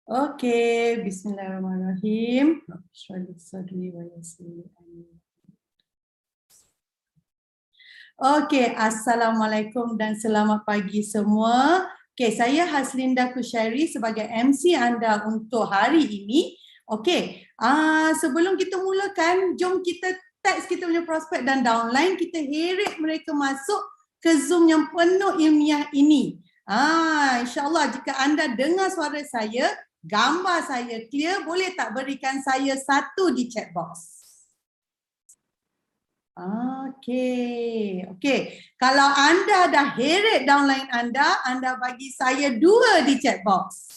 Okey, bismillahirrahmanirrahim. Okey, assalamualaikum dan selamat pagi semua. Okey, saya Haslinda Kushairi sebagai MC anda untuk hari ini. Okey, sebelum kita mulakan, jom kita teks kita punya prospek dan downline, kita heret mereka masuk ke Zoom yang penuh ilmiah ini. InsyaAllah jika anda dengar suara saya, gambar saya clear, boleh tak berikan saya 1 di chat box? Okey. Kalau anda dah heret downline anda bagi saya 2 di chat box.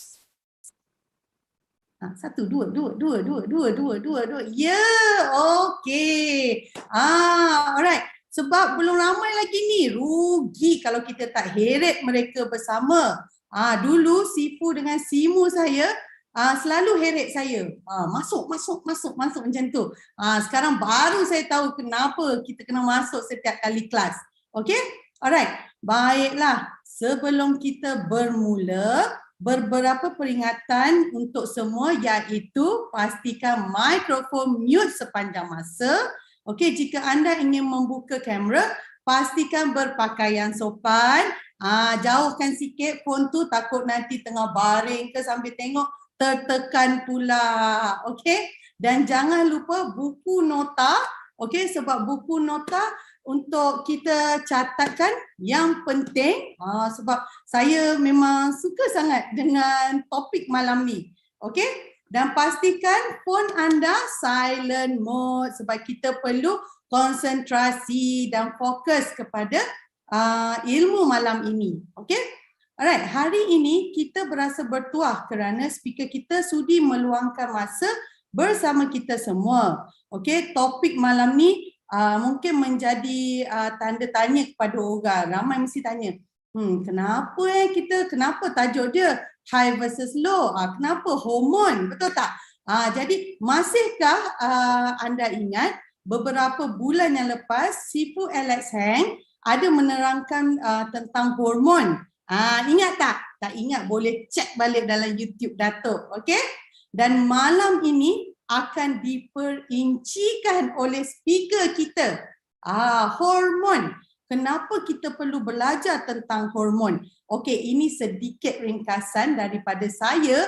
1, 2. Ya, okey. Alright. Sebab belum ramai lagi ni, rugi kalau kita tak heret mereka bersama. Dulu Sifu dengan Simu saya selalu heret saya. Masuk macam tu. Sekarang baru saya tahu kenapa kita kena masuk setiap kali kelas. Okey? Alright. Baiklah. Sebelum kita bermula, beberapa peringatan untuk semua iaitu pastikan mikrofon mute sepanjang masa. Okey, jika anda ingin membuka kamera, pastikan berpakaian sopan. Jauhkan sikit phone tu, takut nanti tengah baring ke sambil tengok tertekan pula. Okey? Dan jangan lupa buku nota. Okey, sebab buku nota untuk kita catatkan yang penting, sebab saya memang suka sangat dengan topik malam ni. Okey? Dan pastikan phone anda silent mode sebab kita perlu konsentrasi dan fokus kepada ilmu malam ini. Okey? Alright, hari ini kita berasa bertuah kerana speaker kita sudi meluangkan masa bersama kita semua. Okey, topik malam ni mungkin menjadi tanda tanya kepada orang. Ramai mesti tanya, kenapa tajuk dia high versus low? Kenapa hormon? Betul tak? Jadi masihkah anda ingat beberapa bulan yang lepas Sifu Alex Heng ada menerangkan tentang hormon? Ingat tak? Tak ingat boleh cek balik dalam YouTube Datuk. Okey? Dan malam ini akan diperincikan oleh speaker kita. Hormon. Kenapa kita perlu belajar tentang hormon? Okey, ini sedikit ringkasan daripada saya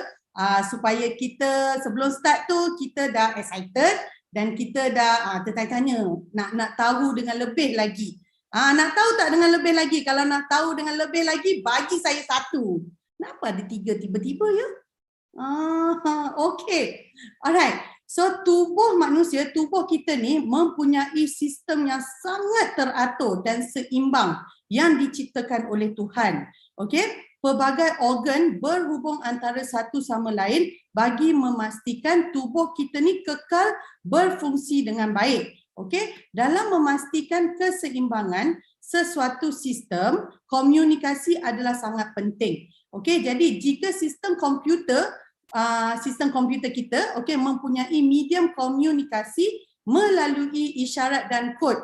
supaya kita sebelum start tu kita dah excited dan kita dah tertanya-tanya nak tahu dengan lebih lagi. Nak tahu tak dengan lebih lagi? Kalau nak tahu dengan lebih lagi, bagi saya 1. Kenapa ada 3 tiba-tiba ya? Okey. Alright. So tubuh manusia, tubuh kita ni mempunyai sistem yang sangat teratur dan seimbang yang diciptakan oleh Tuhan. Okey? Pelbagai organ berhubung antara satu sama lain bagi memastikan tubuh kita ni kekal berfungsi dengan baik. Okey, dalam memastikan keseimbangan sesuatu sistem, komunikasi adalah sangat penting. Okey, jadi jika sistem komputer kita mempunyai medium komunikasi melalui isyarat dan kod.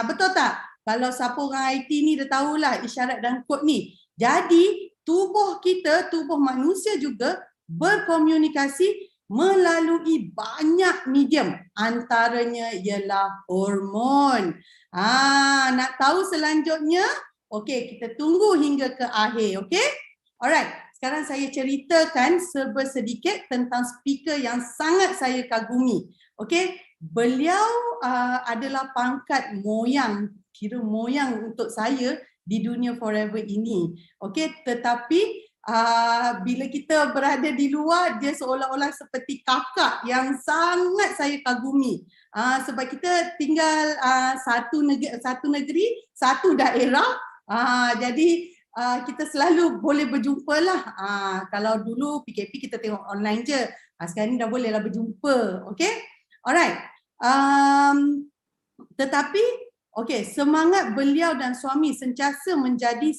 Betul tak? Kalau siapa orang IT ni dah tahulah isyarat dan kod ni. Jadi tubuh kita, tubuh manusia juga berkomunikasi melalui banyak medium, antaranya ialah hormon. Nak tahu selanjutnya? Okey, kita tunggu hingga ke akhir, okey? Alright, sekarang saya ceritakan sedikit tentang speaker yang sangat saya kagumi. Okey, beliau adalah pangkat moyang, kira moyang untuk saya di dunia forever ini. Okey, tetapi bila kita berada di luar, dia seolah-olah seperti kakak yang sangat saya kagumi. Sebab kita tinggal satu negeri, satu daerah. Jadi kita selalu boleh berjumpa lah. Kalau dulu PKP kita tengok online je. Sekarang ni dah bolehlah berjumpa. Okay? Alright. Tetapi semangat beliau dan suami sentiasa menjadi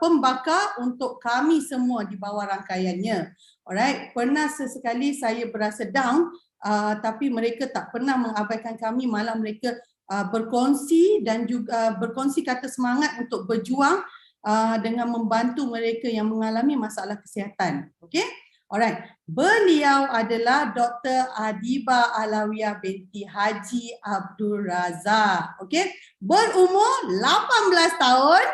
pembakar untuk kami semua di bawah rangkaiannya. Alright, pernah sesekali saya berasa down, tapi mereka tak pernah mengabaikan kami, malah mereka berkongsi dan juga berkongsi kata semangat untuk berjuang dengan membantu mereka yang mengalami masalah kesihatan. Okey? Alright, beliau adalah Dr. Adiba Alawiyah binti Haji Abdul Razak. Okey, berumur 18 tahun.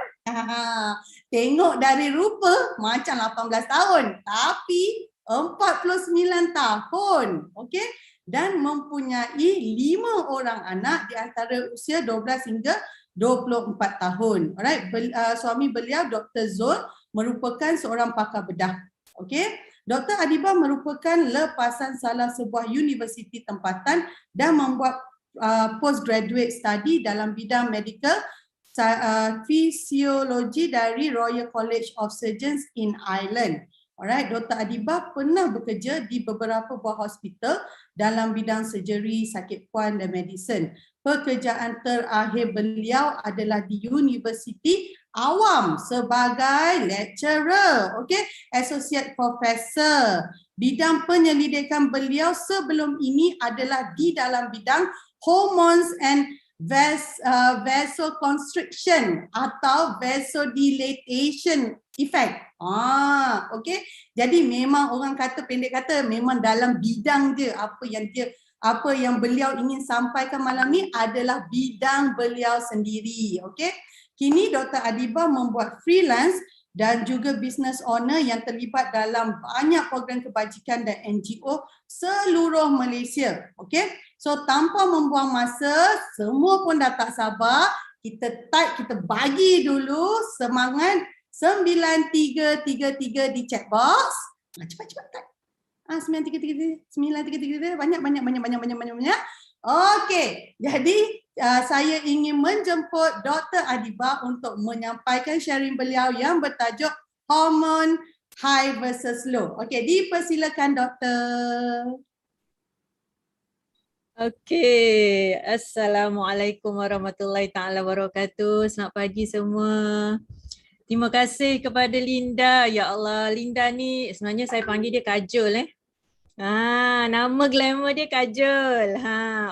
Tengok dari rupa macam 18 tahun, tapi 49 tahun. Okey, dan mempunyai 5 orang anak di antara usia 12 hingga 24 tahun. Alright, suami beliau Dr. Zul merupakan seorang pakar bedah. Okey. Dr. Adiba merupakan lepasan salah sebuah universiti tempatan dan membuat postgraduate study dalam bidang medical fisiologi dari Royal College of Surgeons in Ireland. Alright, Dr. Adiba pernah bekerja di beberapa buah hospital dalam bidang surgery, sakit puan dan medicine. Pekerjaan terakhir beliau adalah di Universiti Awam sebagai lecturer, okay, associate professor. Bidang penyelidikan beliau sebelum ini adalah di dalam bidang hormones and vasoconstriction atau vasodilatation effect. Okay. Jadi memang orang kata, pendek kata, memang dalam bidang je apa yang beliau ingin sampaikan malam ni adalah bidang beliau sendiri. Okay. Kini Dr. Adiba membuat freelance dan juga business owner yang terlibat dalam banyak program kebajikan dan NGO seluruh Malaysia. Okay? So tanpa membuang masa, semua pun dah tak sabar, kita type, kita bagi dulu semangat 9333 di chat box. Cepat-cepat type. 9333 banyak. Okey, jadi saya ingin menjemput Dr. Adiba untuk menyampaikan sharing beliau yang bertajuk Hormone High versus Low. Okey, dipersilakan doktor. Okey, Assalamualaikum warahmatullahi taala wabarakatuh. Selamat pagi semua. Terima kasih kepada Linda. Ya Allah, Linda ni sebenarnya saya panggil dia Kajol nama glamour dia Kajol.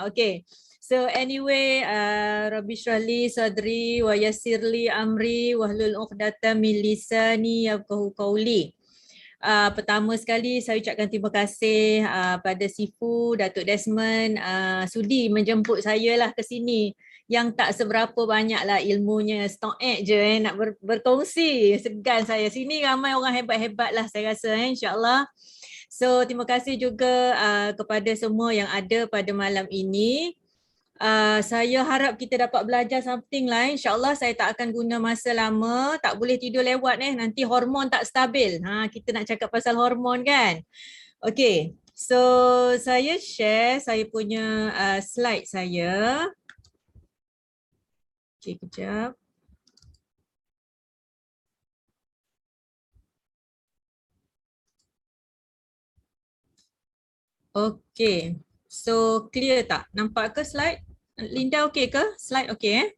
Okey. So anyway, Rabbi shrahli sadri wa yassirli amri wahlul 'uqdatam min lisani yafqahu qawli. Pertama sekali saya ucapkan terima kasih pada Sifu Datuk Desmond sudi menjemput saya lah ke sini, yang tak seberapa banyak lah ilmunya, stock je nak berkongsi. Segan saya, sini ramai orang hebat-hebat lah saya rasa insyaAllah. So terima kasih juga kepada semua yang ada pada malam ini. Saya harap kita dapat belajar something lah. InsyaAllah saya tak akan guna masa lama. Tak boleh tidur lewat nanti hormon tak stabil. Kita nak cakap pasal hormon kan. Okay, so saya share saya punya slide saya. Okay, kejap. Okay, so clear tak? Nampak ke slide? Linda okay ke? Slide okay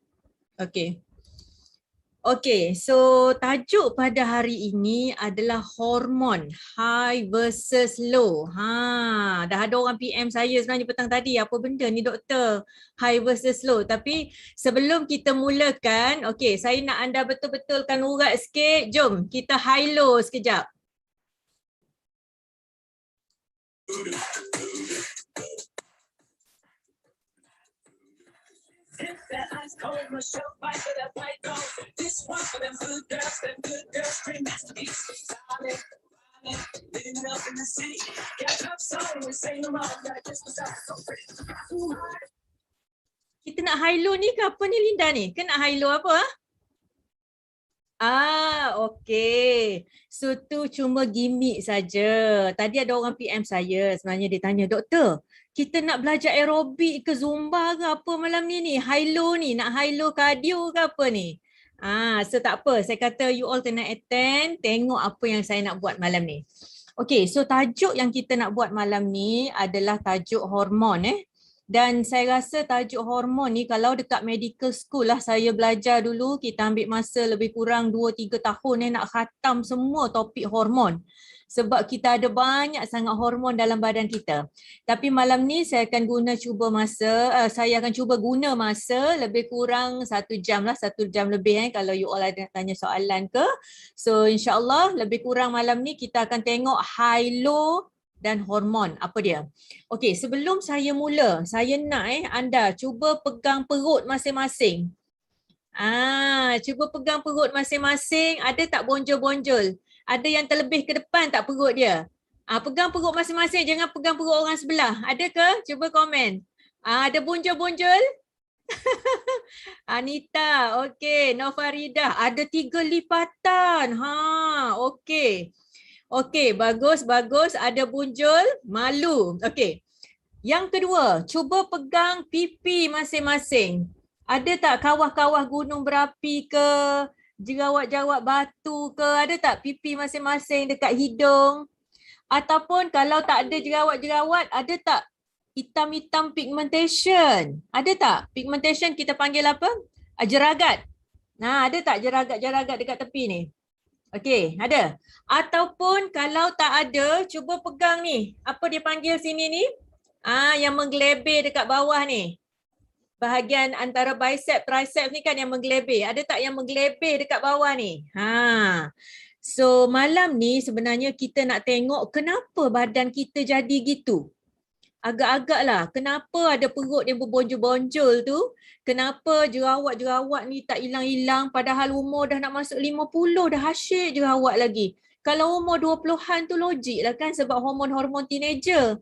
Okay. Okay, so tajuk pada hari ini adalah hormon high versus low. Dah ada orang PM saya sebenarnya petang tadi, apa benda ni doktor? High versus low. Tapi sebelum kita mulakan, okay, saya nak anda betul-betulkan urat sikit. Jom kita high low sekejap. Kita nak high low ni ke apa ni Linda ni? Ke nak high low apa? Okay. So tu cuma gimmick saja. Tadi ada orang PM saya, sebenarnya dia tanya, doktor, kita nak belajar aerobik ke zumba ke apa malam ni? High low ni, nak high low cardio ke apa ni? So tak apa, saya kata you all kena attend, tengok apa yang saya nak buat malam ni. Okay, so tajuk yang kita nak buat malam ni adalah tajuk hormon Dan saya rasa tajuk hormon ni kalau dekat medical school lah saya belajar dulu, kita ambil masa lebih kurang 2-3 tahun nak khatam semua topik hormon. Sebab kita ada banyak sangat hormon dalam badan kita. Tapi malam ni saya akan guna masa lebih kurang 1 jam lah, 1 jam lebih kalau you all ada nak tanya soalan ke. So insyaAllah lebih kurang malam ni kita akan tengok high low dan hormon apa dia. Okey, sebelum saya mula, saya nak anda cuba pegang perut masing-masing. Cuba pegang perut masing-masing, ada tak bonjol-bonjol? Ada yang terlebih ke depan tak perut dia? Pegang perut masing-masing, jangan pegang perut orang sebelah. Ada ke? Cuba komen. Ada bonjol-bonjol? Anita, okey. Nofaridah, ada 3 lipatan. Okey. Okey, bagus. Ada bunjul, malu. Okey. Yang kedua, cuba pegang pipi masing-masing. Ada tak kawah-kawah gunung berapi ke, jerawat-jerawat batu ke, ada tak pipi masing-masing dekat hidung? Ataupun kalau tak ada jerawat-jerawat, ada tak hitam-hitam pigmentation? Ada tak? Pigmentation kita panggil apa? Jeragat. Ada tak jeragat-jeragat dekat tepi ni? Okey, ada. Ataupun kalau tak ada, cuba pegang ni. Apa dia panggil sini ni? Yang menggelebir dekat bawah ni. Bahagian antara bicep, tricep ni kan yang menggelebir. Ada tak yang menggelebir dekat bawah ni? So malam ni sebenarnya kita nak tengok kenapa badan kita jadi gitu. Agak-agak lah, kenapa ada perut yang berbonjol-bonjol tu? Kenapa jerawat-jerawat ni tak hilang-hilang padahal umur dah nak masuk 50 dah asyik jerawat lagi. Kalau umur 20-an tu logik lah kan sebab hormon-hormon teenager.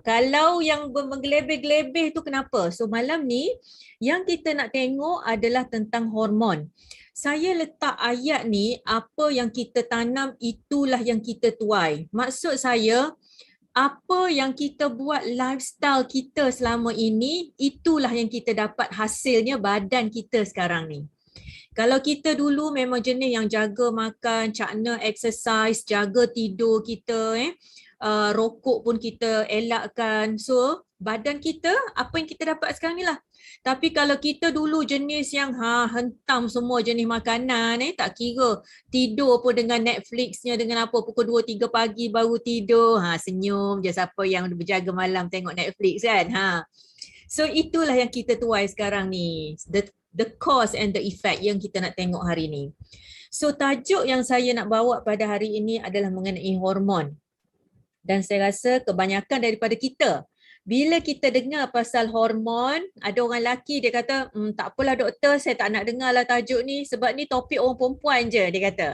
Kalau yang menggelebih-gelebih tu kenapa? So malam ni yang kita nak tengok adalah tentang hormon. Saya letak ayat ni, apa yang kita tanam itulah yang kita tuai. Maksud saya, apa yang kita buat lifestyle kita selama ini, itulah yang kita dapat hasilnya badan kita sekarang ni. Kalau kita dulu memang jenis yang jaga makan, cakna exercise, jaga tidur kita, rokok pun kita elakkan. So, badan kita, apa yang kita dapat sekarang ni lah. Tapi kalau kita dulu jenis yang hentam semua jenis makanan, tak kira tidur pun dengan Netflixnya dengan apa, pukul 2-3 pagi baru tidur, senyum je siapa yang berjaga malam tengok Netflix kan. So itulah yang kita tuai sekarang ni, the cause and the effect yang kita nak tengok hari ni. So tajuk yang saya nak bawa pada hari ini adalah mengenai hormon. Dan saya rasa kebanyakan daripada kita, bila kita dengar pasal hormon, ada orang lelaki dia kata, tak apalah doktor, saya tak nak dengar lah tajuk ni sebab ni topik orang perempuan je, dia kata.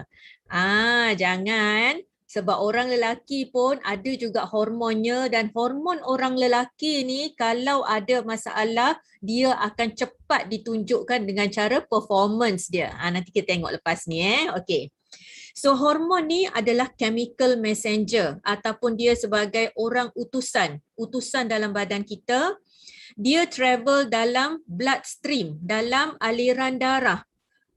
Jangan, sebab orang lelaki pun ada juga hormonnya dan hormon orang lelaki ni kalau ada masalah, dia akan cepat ditunjukkan dengan cara performance dia. Nanti kita tengok lepas ni. Okey. So hormon ni adalah chemical messenger ataupun dia sebagai orang utusan dalam badan kita. Dia travel dalam bloodstream, dalam aliran darah.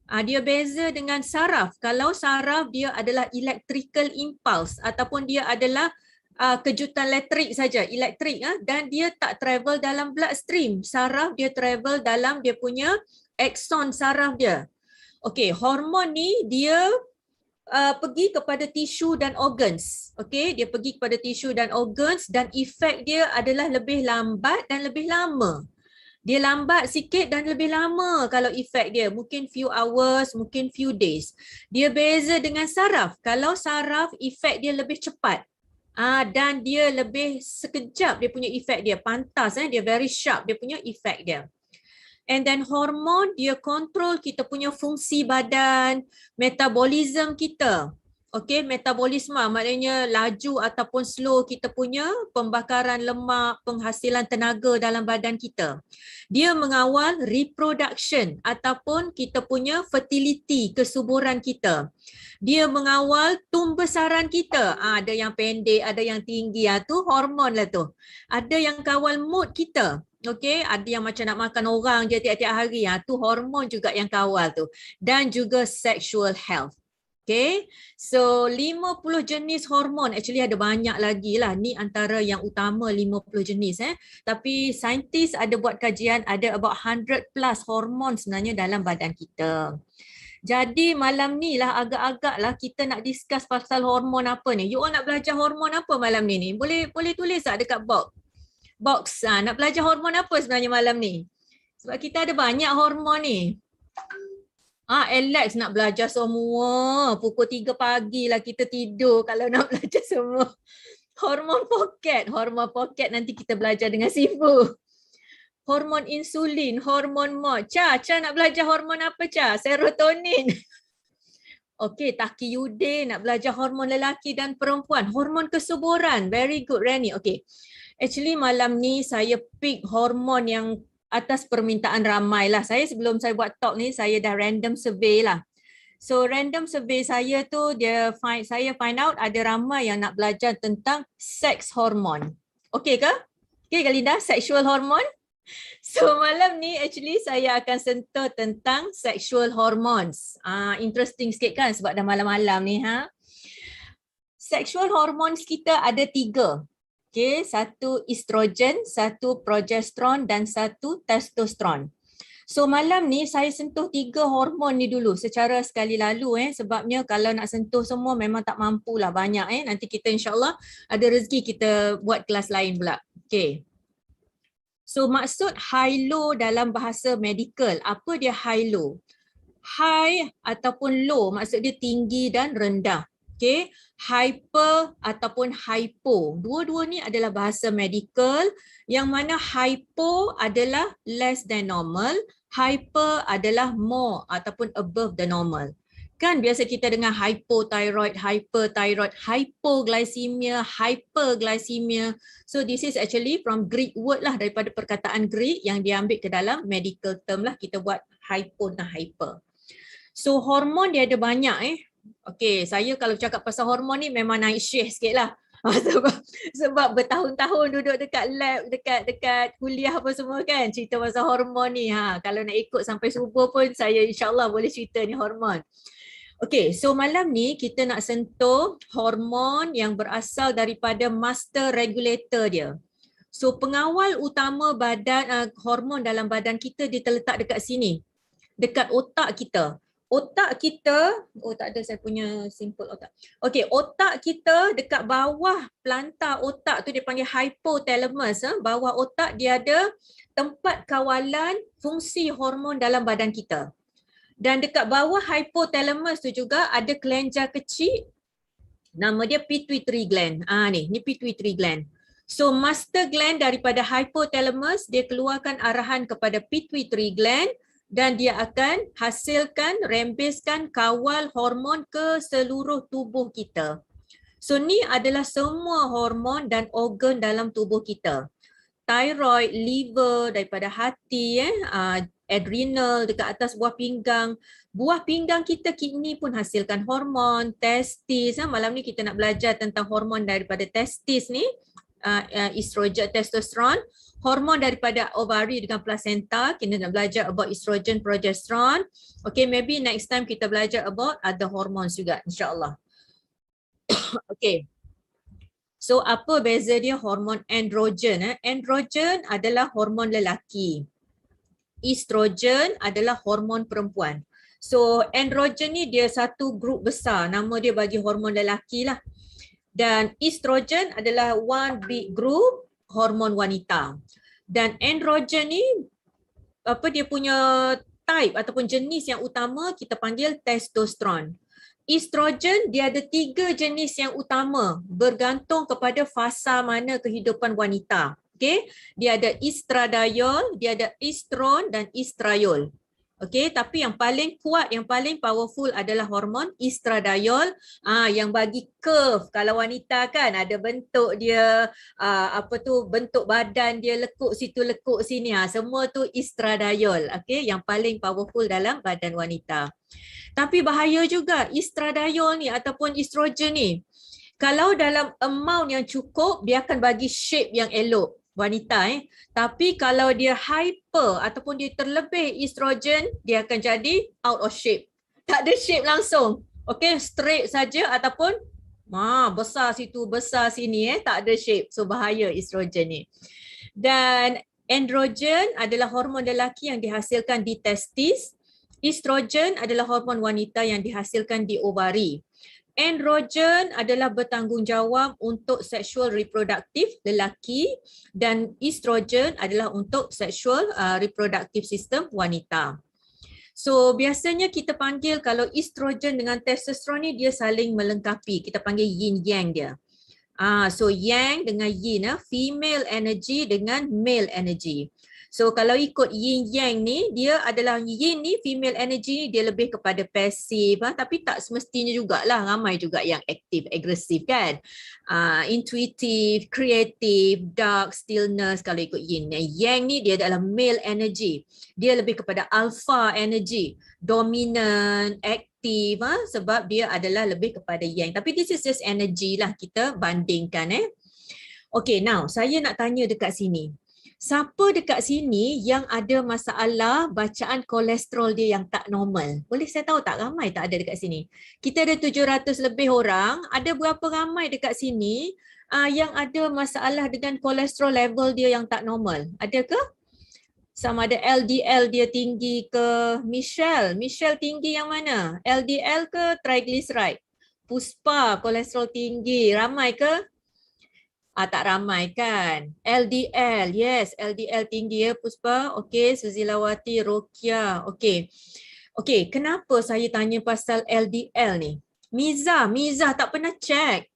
Dia beza dengan saraf. Kalau saraf dia adalah electrical impulse ataupun dia adalah kejutan elektrik saja, elektrik dan dia tak travel dalam bloodstream. Saraf dia travel dalam dia punya axon saraf dia. Okey, hormon ni dia pergi kepada tisu dan organs. Okey, dia pergi kepada tisu dan organs dan efek dia adalah lebih lambat dan lebih lama. Dia lambat sikit dan lebih lama kalau efek dia. Mungkin few hours, mungkin few days. Dia beza dengan saraf. Kalau saraf efek dia lebih cepat. Dan dia lebih sekejap dia punya efek dia. Pantas, dia very sharp dia punya efek dia. And then hormon dia kontrol kita punya fungsi badan, metabolism kita. Okey, metabolisme maknanya laju ataupun slow kita punya pembakaran lemak, penghasilan tenaga dalam badan kita. Dia mengawal reproduction ataupun kita punya fertility, kesuburan kita. Dia mengawal tumbesaran kita. Ada yang pendek, ada yang tinggi. Tu hormon lah tu. Ada yang kawal mood kita. Okey, ada yang macam nak makan orang je tiap-tiap hari. Tu hormon juga yang kawal tu. Dan juga sexual health. Okay, so 50 jenis hormon, actually ada banyak lagi lah. Ni antara yang utama 50 jenis. Tapi saintis ada buat kajian, ada about 100 plus hormon sebenarnya dalam badan kita. Jadi malam ni lah agak-agak lah kita nak discuss pasal hormon apa ni. You all nak belajar hormon apa malam ni? Boleh tulis tak dekat box. Nak belajar hormon apa sebenarnya malam ni? Sebab kita ada banyak hormon ni. Alex nak belajar semua. Pukul 3 pagi lah kita tidur kalau nak belajar semua. Hormon pocket nanti kita belajar dengan Sifu. Hormon insulin, hormon MOD. Cha nak belajar hormon apa Cha? Serotonin. Okey, Taqiyuddin nak belajar hormon lelaki dan perempuan. Hormon kesuburan. Very good, Rani. Okey. Actually malam ni saya pick hormon yang atas permintaan ramai lah. Sebelum saya buat talk ni, saya dah random survey lah. So random survey saya tu, saya find out ada ramai yang nak belajar tentang sex hormon. Okey ke? Okey Kak Linda, sexual hormon? So malam ni actually saya akan sentuh tentang sexual hormones. Interesting sikit kan sebab dah malam-malam ni. Sexual hormones kita ada 3. Okay, 1 estrogen, 1 progesteron dan 1 testosteron. So malam ni saya sentuh 3 hormon ni dulu secara sekali lalu sebabnya kalau nak sentuh semua memang tak mampulah banyak nanti kita insyaAllah ada rezeki kita buat kelas lain pula. Okay. So maksud high low dalam bahasa medical, apa dia high low? High ataupun low maksud dia tinggi dan rendah. Okay, hyper ataupun hypo. Dua-dua ni adalah bahasa medical yang mana hypo adalah less than normal, hyper adalah more ataupun above the normal. Kan biasa kita dengar hypothyroid, hyperthyroid, hypoglycemia, hyperglycemia. So this is actually from Greek word lah, daripada perkataan Greek yang diambil ke dalam medical term lah, kita buat hypo dan hyper. So hormon dia ada banyak Okey, saya kalau cakap pasal hormon ni memang naik syih sikit lah. Sebab bertahun-tahun duduk dekat lab, dekat kuliah apa semua kan, cerita pasal hormon ni. Kalau nak ikut sampai subuh pun saya insyaAllah boleh cerita ni hormon. Okey, so malam ni kita nak sentuh hormon yang berasal daripada master regulator dia. So pengawal utama badan hormon dalam badan kita dia terletak dekat sini. Dekat otak kita. Otak kita, tak ada saya punya simple otak. Okey, otak kita dekat bawah pelantar otak tu dia panggil hypothalamus. Bawah otak dia ada tempat kawalan fungsi hormon dalam badan kita. Dan dekat bawah hypothalamus tu juga ada kelenjar kecil. Nama dia pituitary gland. Ni pituitary gland. So master gland daripada hypothalamus dia keluarkan arahan kepada pituitary gland. Dan dia akan hasilkan, rembeskan kawal hormon ke seluruh tubuh kita. So ni adalah semua hormon dan organ dalam tubuh kita. Thyroid, liver, daripada hati, adrenal, dekat atas buah pinggang. Buah pinggang kita, kidney pun hasilkan hormon, testis. Malam ni kita nak belajar tentang hormon daripada testis ni. Estrogen, testosteron. Hormon daripada ovari dengan placenta, kita nak belajar about estrogen, progesterone. Okay, maybe next time kita belajar about other hormones juga, insyaAllah. Okay. So, apa beza dia hormon androgen? Androgen adalah hormon lelaki. Estrogen adalah hormon perempuan. So, androgen ni dia satu grup besar, nama dia bagi hormon lelaki lah. Dan estrogen adalah one big group, hormon wanita. Dan androgen ni dia punya type ataupun jenis yang utama kita panggil testosteron. Estrogen dia ada 3 jenis yang utama bergantung kepada fasa mana kehidupan wanita. Okey, dia ada estradiol, dia ada estron dan estradiol. Okey, tapi yang paling kuat, yang paling powerful adalah hormon estradiol, yang bagi curve. Kalau wanita kan ada bentuk dia, bentuk badan dia lekuk situ, lekuk sini, semua tu estradiol. Okey, yang paling powerful dalam badan wanita. Tapi bahaya juga estradiol ni ataupun estrogen ni. Kalau dalam amount yang cukup, dia akan bagi shape yang elok wanita. Tapi kalau dia hyper ataupun dia terlebih estrogen, dia akan jadi out of shape. Tak ada shape langsung. Okay, straight saja ataupun besar situ, besar sini tak ada shape. So bahaya estrogen ni. Dan androgen adalah hormon lelaki yang dihasilkan di testis. Estrogen adalah hormon wanita yang dihasilkan di ovari. Androgen adalah bertanggungjawab untuk seksual reproduktif lelaki dan estrogen adalah untuk seksual reproduktif sistem wanita. So biasanya kita panggil kalau estrogen dengan testosteron ni dia saling melengkapi. Kita panggil yin yang dia. So yang dengan yin, female energy dengan male energy. So kalau ikut yin yang ni, dia adalah yin ni, female energy ni dia lebih kepada pasif, tapi tak semestinya jugalah, ramai juga yang aktif, agresif kan. Intuitive, creative, dark, stillness kalau ikut yin. Yang ni dia adalah male energy. Dia lebih kepada alpha energy, dominant, aktif, sebab dia adalah lebih kepada yang. Tapi this is just energy lah, kita bandingkan. Okay, now saya nak tanya dekat sini. Siapa dekat sini yang ada masalah bacaan kolesterol dia yang tak normal? Boleh saya tahu tak? Ramai tak ada dekat sini? Kita ada 700 lebih orang. Ada berapa ramai dekat sini yang ada masalah dengan kolesterol level dia yang tak normal? Ada ke? Sama ada LDL dia tinggi ke? Michelle tinggi yang mana? LDL ke triglyceride? Puspa kolesterol tinggi. Ramai ke? Tak ramai kan. LDL, yes, LDL tinggi ya Puspa. Okey, Suzilawati, Rokia. Okey. Okey, kenapa saya tanya pasal LDL ni? Miza tak pernah check.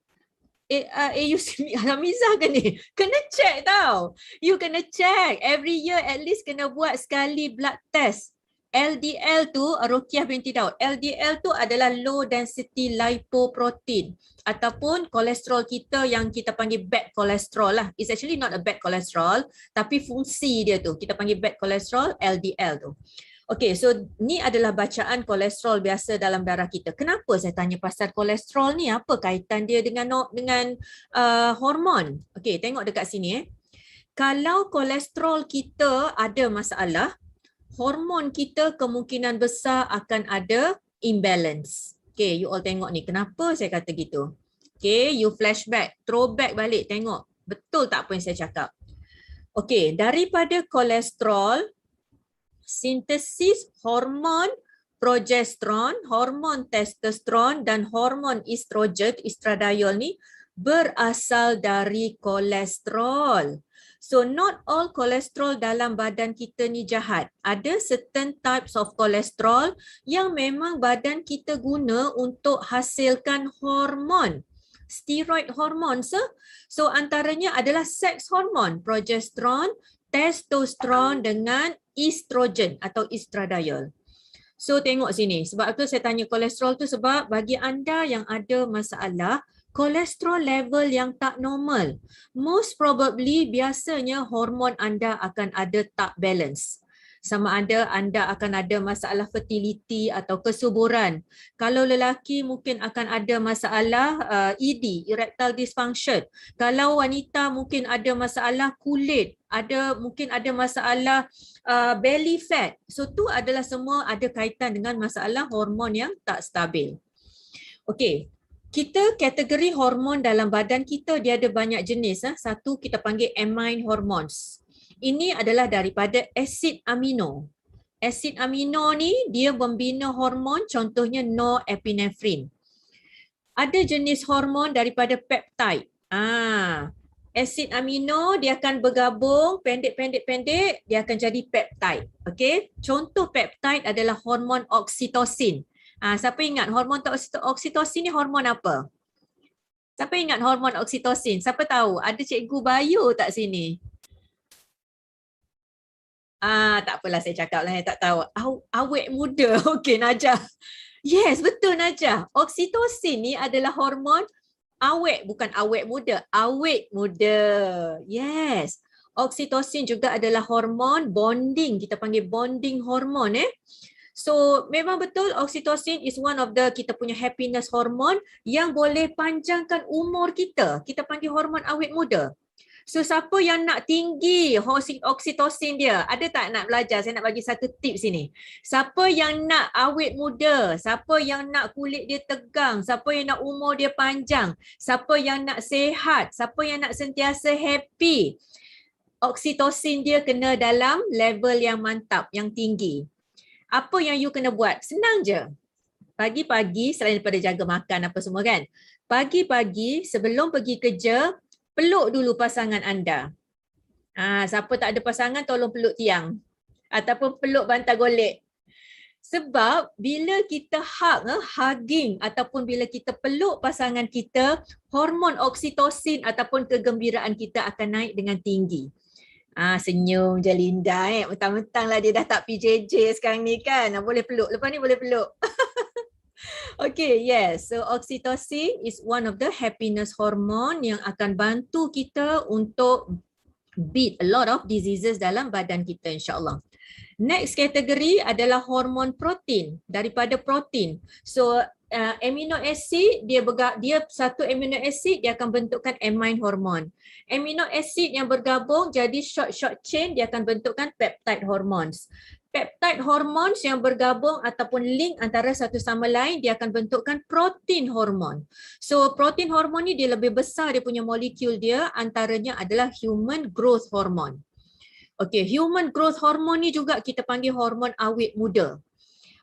Miza ke ni? Kena check tau. You kena check. Every year at least kena buat sekali blood test. LDL tu, Rokiah binti Daud, LDL tu adalah low density lipoprotein ataupun kolesterol kita yang kita panggil bad cholesterol lah. It's actually not a bad cholesterol, tapi fungsi dia tu, kita panggil bad cholesterol, LDL tu. Okay, so ni adalah bacaan kolesterol biasa dalam darah kita. Kenapa saya tanya pasal kolesterol ni? Apa kaitan dia dengan hormon? Okay, tengok dekat sini. Kalau kolesterol kita ada masalah, hormon kita kemungkinan besar akan ada imbalance. Okay, you all tengok ni. Kenapa saya kata gitu? Okay, you flashback, throwback balik, tengok. Betul tak apa yang saya cakap? Okay, daripada kolesterol, sintesis hormon progesteron, hormon testosteron dan hormon estrogen, estradiol ni berasal dari kolesterol. So not all kolesterol dalam badan kita ni jahat. Ada certain types of kolesterol yang memang badan kita guna untuk hasilkan hormon. Steroid hormon. So antaranya adalah sex hormon, progesteron, testosteron dengan estrogen atau estradiol. So tengok sini. Sebab apa saya tanya kolesterol tu? Sebab bagi anda yang ada masalah kolesterol level yang tak normal, most probably biasanya hormon anda akan ada tak balance. Sama ada anda akan ada masalah fertility atau kesuburan. Kalau lelaki mungkin akan ada masalah ED, erectile dysfunction. Kalau wanita mungkin ada masalah kulit, mungkin ada masalah belly fat. So tu adalah semua ada kaitan dengan masalah hormon yang tak stabil. Okey. Kita kategori hormon dalam badan kita dia ada banyak jenis. Satu kita panggil amine hormones. Ini adalah daripada asid amino. Asid amino ni dia membina hormon, contohnya norepinephrine. Ada jenis hormon daripada peptide. Asid amino dia akan bergabung pendek-pendek dia akan jadi peptide. Okey, contoh peptide adalah hormon oksitosin. Siapa ingat hormon oksitosin ni hormon apa? Siapa ingat hormon oksitosin? Siapa tahu? Ada cikgu bio tak sini? Tak apalah saya cakap lah, tak tahu. Awet muda. Okey, Najah. Yes, betul Najah. Oksitosin ni adalah hormon awet, bukan awet muda. Awet muda. Yes. Oksitosin juga adalah hormon bonding. Kita panggil bonding hormon. So memang betul oksitosin is one of the kita punya happiness hormone yang boleh panjangkan umur kita. Kita panggil hormon awet muda. So siapa yang nak tinggi oksitosin dia? Ada tak nak belajar? Saya nak bagi satu tips sini. Siapa yang nak awet muda? Siapa yang nak kulit dia tegang? Siapa yang nak umur dia panjang? Siapa yang nak sihat? Siapa yang nak sentiasa happy? Oksitosin dia kena dalam level yang mantap, yang tinggi. Apa yang you kena buat? Senang je. Pagi-pagi selain daripada jaga makan apa semua kan. Pagi-pagi sebelum pergi kerja, peluk dulu pasangan anda. Siapa tak ada pasangan tolong peluk tiang. Ataupun peluk bantal golek. Sebab bila kita hugging ataupun bila kita peluk pasangan kita, hormon oksitosin ataupun kegembiraan kita akan naik dengan tinggi. Senyum je Linda mentang-mentang lah dia dah tak PJJ sekarang ni kan. Boleh peluk, lepas ni boleh peluk. Okay, yes. So oxytocin is one of the happiness hormone yang akan bantu kita untuk beat a lot of diseases dalam badan kita insyaAllah. Next kategori adalah hormon protein, daripada protein. So amino acid dia satu amino acid dia akan bentukkan amine hormone. Amino acid yang bergabung jadi short chain dia akan bentukkan peptide hormones. Peptide hormones yang bergabung ataupun link antara satu sama lain dia akan bentukkan protein hormone. So protein hormone ni dia lebih besar dia punya molekul dia, antaranya adalah human growth hormone. Okay, human growth hormone ni juga kita panggil hormon awet muda.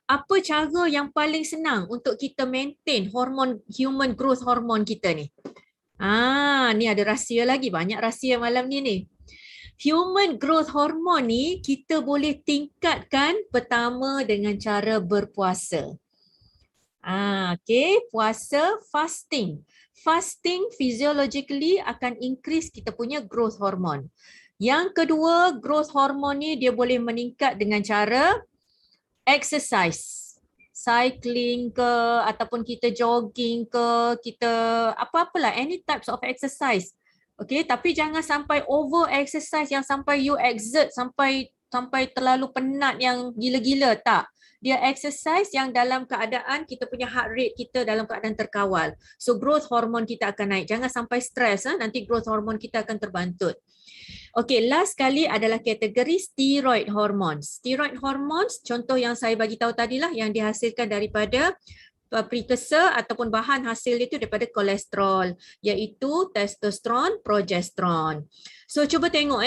Apa cara yang paling senang untuk kita maintain hormon human growth hormone kita ni? Ni ada rahsia lagi, banyak rahsia malam ni. Human growth hormone ni kita boleh tingkatkan pertama dengan cara berpuasa. Okay, puasa, fasting. Fasting physiologically akan increase kita punya growth hormone. Yang kedua, growth hormone ni dia boleh meningkat dengan cara exercise. Cycling ke, ataupun kita jogging ke, kita apa-apalah, any types of exercise. Okay, tapi jangan sampai over exercise yang sampai you exert sampai terlalu penat yang gila-gila, tak. Dia exercise yang dalam keadaan kita punya heart rate kita dalam keadaan terkawal. So growth hormone kita akan naik. Jangan sampai stres, nanti growth hormone kita akan terbantut. Okay, last kali adalah kategori steroid hormones. Steroid hormones, contoh yang saya bagi tahu tadilah yang dihasilkan daripada precursor ataupun bahan hasil itu daripada kolesterol, iaitu testosteron, progesteron. So cuba tengok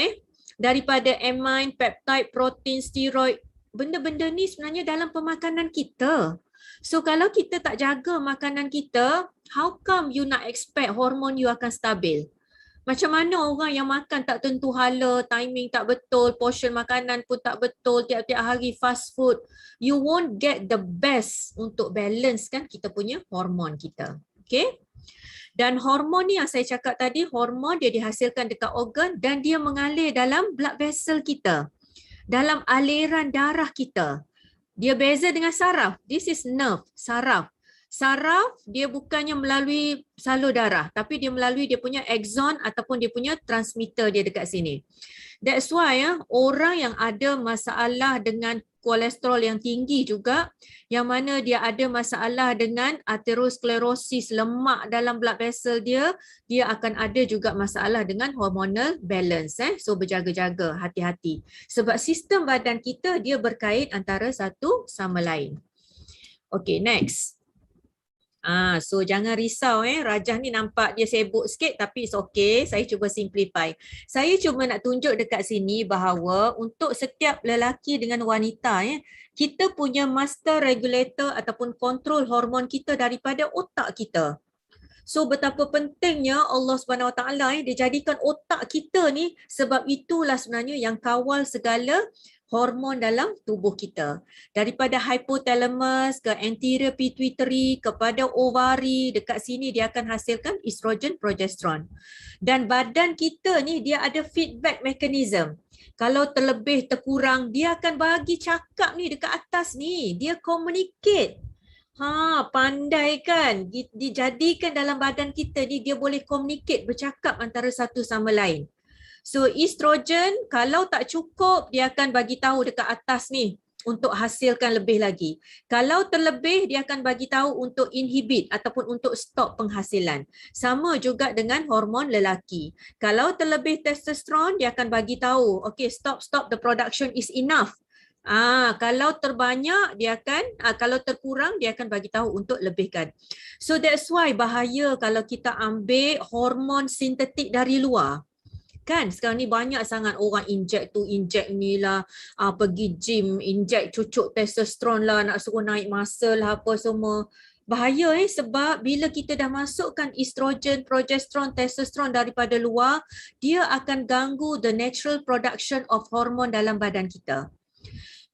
daripada amine, peptide, protein, steroid, benda-benda ni sebenarnya dalam pemakanan kita. So kalau kita tak jaga makanan kita, how come you nak expect hormon you akan stabil? Macam mana orang yang makan tak tentu hala, timing tak betul, portion makanan pun tak betul, tiap-tiap hari fast food. You won't get the best untuk balance kan kita punya hormon kita. Okay? Dan hormon ni yang saya cakap tadi, hormon dia dihasilkan dekat organ dan dia mengalir dalam blood vessel kita. Dalam aliran darah kita. Dia beza dengan saraf. This is nerve, saraf. Saraf dia bukannya melalui salur darah tapi dia melalui dia punya axon ataupun dia punya transmitter dia dekat sini. That's why orang yang ada masalah dengan kolesterol yang tinggi juga, yang mana dia ada masalah dengan aterosklerosis, lemak dalam blood vessel dia akan ada juga masalah dengan hormonal balance. So berjaga-jaga, hati-hati. Sebab sistem badan kita dia berkait antara satu sama lain. Okay, next. So jangan risau Rajah ni nampak dia sibuk sikit tapi it's okay. Saya cuba simplify. Saya cuma nak tunjuk dekat sini bahawa untuk setiap lelaki dengan wanita kita punya master regulator ataupun kontrol hormon kita daripada otak kita. So betapa pentingnya Allah SWT dia jadikan otak kita ni, sebab itulah sebenarnya yang kawal segala hormon dalam tubuh kita. Daripada hypothalamus ke anterior pituitary kepada ovari, dekat sini dia akan hasilkan estrogen, progesteron. Dan badan kita ni dia ada feedback mechanism. Kalau terlebih terkurang dia akan bagi cakap ni dekat atas ni. Dia communicate. Pandai kan? Dijadikan dalam badan kita ni dia boleh communicate, bercakap antara satu sama lain. So estrogen kalau tak cukup dia akan bagi tahu dekat atas ni. untuk hasilkan lebih lagi. Kalau terlebih, dia akan bagi tahu untuk inhibit ataupun untuk stop penghasilan. Sama juga dengan hormon lelaki. Kalau terlebih testosteron, dia akan bagi tahu, okay, stop, the production is enough. Kalau terbanyak dia akan, kalau terkurang dia akan bagi tahu untuk lebihkan. So that's why bahaya kalau kita ambil hormon sintetik dari luar. Kan sekarang ni banyak sangat orang inject tu, inject ni lah, pergi gym, inject cucuk testosteron lah, nak suruh naik muscle lah, apa semua. Bahaya sebab bila kita dah masukkan estrogen, progesteron, testosteron daripada luar, dia akan ganggu the natural production of hormone dalam badan kita.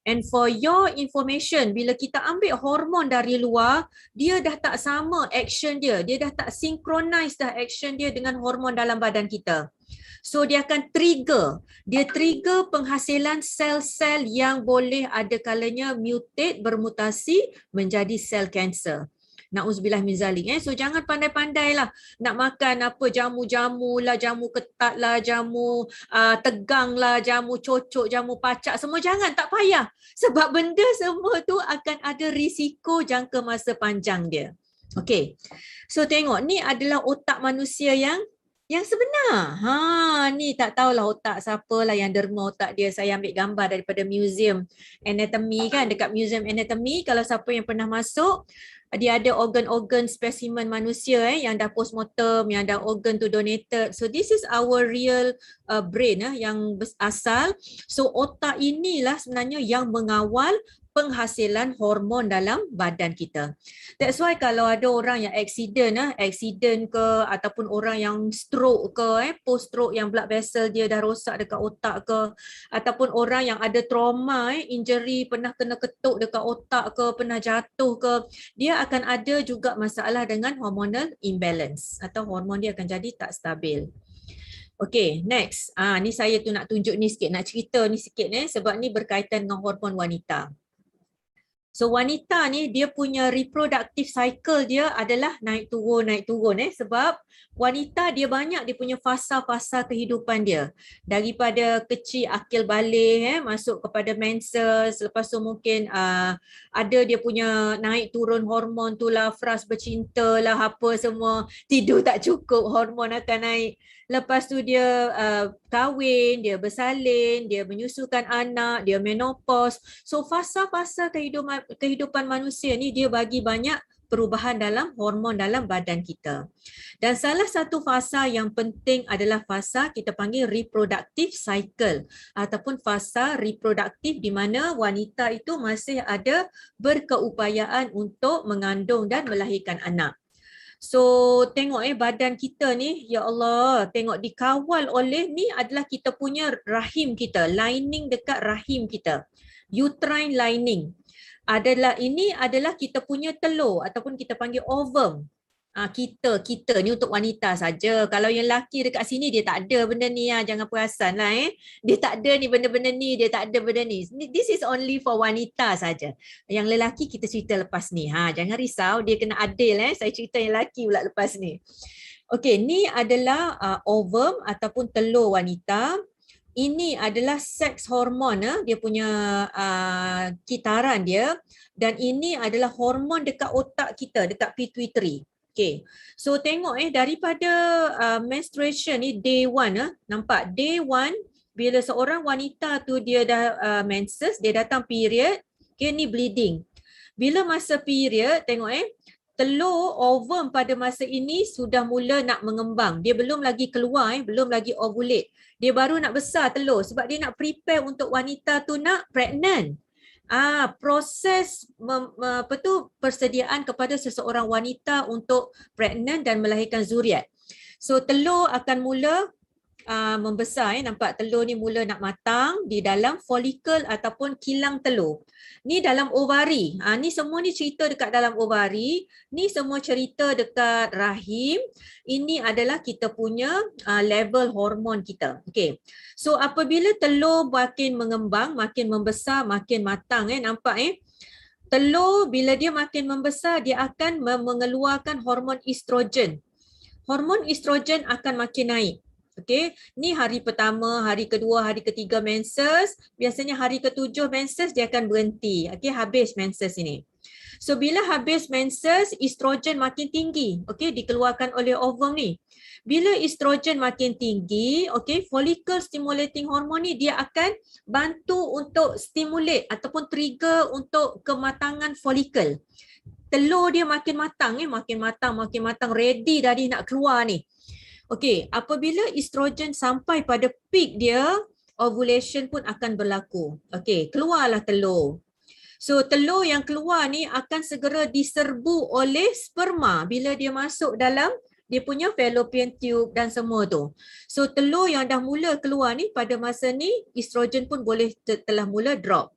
And for your information, bila kita ambil hormon dari luar, dia dah tak sama action dia. Dia dah tak synchronize dah action dia dengan hormon dalam badan kita. So dia akan trigger. Dia trigger penghasilan sel-sel yang boleh ada kalanya mutate, bermutasi menjadi sel kanser. Na'udzubillah min zalik. So jangan pandai-pandai lah nak makan apa jamu-jamu lah, jamu ketat lah, jamu tegang lah, jamu cocok, jamu pacak, semua jangan, tak payah. Sebab benda semua tu akan ada risiko jangka masa panjang dia. Okay. So tengok, ni adalah otak manusia yang sebenar. Ni tak tahulah otak siapa lah yang derma otak dia. Saya ambil gambar daripada Museum Anatomy kan. Dekat Museum Anatomy, kalau siapa yang pernah masuk, dia ada organ-organ spesimen manusia yang dah postmortem, yang dah organ tu donated. So this is our real brain yang asal. So otak inilah sebenarnya yang mengawal penghasilan hormon dalam badan kita. That's why kalau ada orang yang accident ke, ataupun orang yang stroke ke, post stroke yang blood vessel dia dah rosak dekat otak ke, ataupun orang yang ada trauma, injury, pernah kena ketuk dekat otak ke, pernah jatuh ke, dia akan ada juga masalah dengan hormonal imbalance atau hormon dia akan jadi tak stabil. Okay, next. Ni saya tu nak tunjuk ni sikit, nak cerita ni sikit sebab ni berkaitan dengan hormon wanita. So wanita ni dia punya reproductive cycle dia adalah naik turun sebab wanita dia banyak dia punya fasa-fasa kehidupan dia. Daripada kecil akil balik masuk kepada menses, lepas tu mungkin ada dia punya naik turun hormon tu lah, fras bercinta lah, apa semua, tidur tak cukup, hormon akan naik. Lepas tu dia kahwin, dia bersalin, dia menyusukan anak, dia menopause. So fasa-fasa kehidupan manusia ni dia bagi banyak perubahan dalam hormon dalam badan kita. Dan salah satu fasa yang penting adalah fasa kita panggil reproductive cycle ataupun fasa reproduktif di mana wanita itu masih ada berkeupayaan untuk mengandung dan melahirkan anak. So tengok badan kita ni, ya Allah, tengok dikawal oleh, ni adalah kita punya rahim kita, lining dekat rahim kita, uterine lining. Ini adalah kita punya telur ataupun kita panggil ovum. Kita ni untuk wanita saja. Kalau yang lelaki dekat sini dia tak ada benda ni, jangan perasan lah Dia tak ada ni benda-benda ni, dia tak ada benda ni. This is only for wanita saja. Yang lelaki kita cerita lepas ni. Jangan risau, dia kena adil Saya cerita yang lelaki pula lepas ni. Okey, ni adalah ovum ataupun telur wanita. Ini adalah seks hormon, dia punya kitaran dia, dan ini adalah hormon dekat otak kita, dekat pituitary. Okay, so tengok daripada menstruation ni day 1 nampak day 1 bila seorang wanita tu dia dah menses, dia datang period, okay, ni bleeding. Bila masa period tengok telur ovum pada masa ini sudah mula nak mengembang. Dia belum lagi keluar, belum lagi ovulate. Dia baru nak besar telur sebab dia nak prepare untuk wanita tu nak pregnant. Proses persediaan kepada seseorang wanita untuk pregnant dan melahirkan zuriat. So telur akan mula membesar, nampak telur ni mula nak matang di dalam folikel ataupun kilang telur. Ni dalam ovari. Ni semua ni cerita dekat dalam ovari, ni semua cerita dekat rahim. Ini adalah kita punya level hormon kita. Okey. So apabila telur makin mengembang, makin membesar, makin matang nampak telur bila dia makin membesar dia akan mengeluarkan hormon estrogen. Hormon estrogen akan makin naik. Okey, ni hari pertama, hari kedua, hari ketiga menses. Biasanya hari ketujuh menses dia akan berhenti. Okey, habis menses ini. So bila habis menses, estrogen makin tinggi. Okey, dikeluarkan oleh ovum ni. Bila estrogen makin tinggi, okey, follicle stimulating hormone ni dia akan bantu untuk stimulate ataupun trigger untuk kematangan follicle. Telur dia makin matang, makin matang, ready dari nak keluar ni. Okey, apabila estrogen sampai pada peak dia, ovulation pun akan berlaku. Okey, keluarlah telur. So telur yang keluar ni akan segera diserbu oleh sperma bila dia masuk dalam dia punya fallopian tube dan semua tu. So telur yang dah mula keluar ni pada masa ni estrogen pun boleh telah mula drop.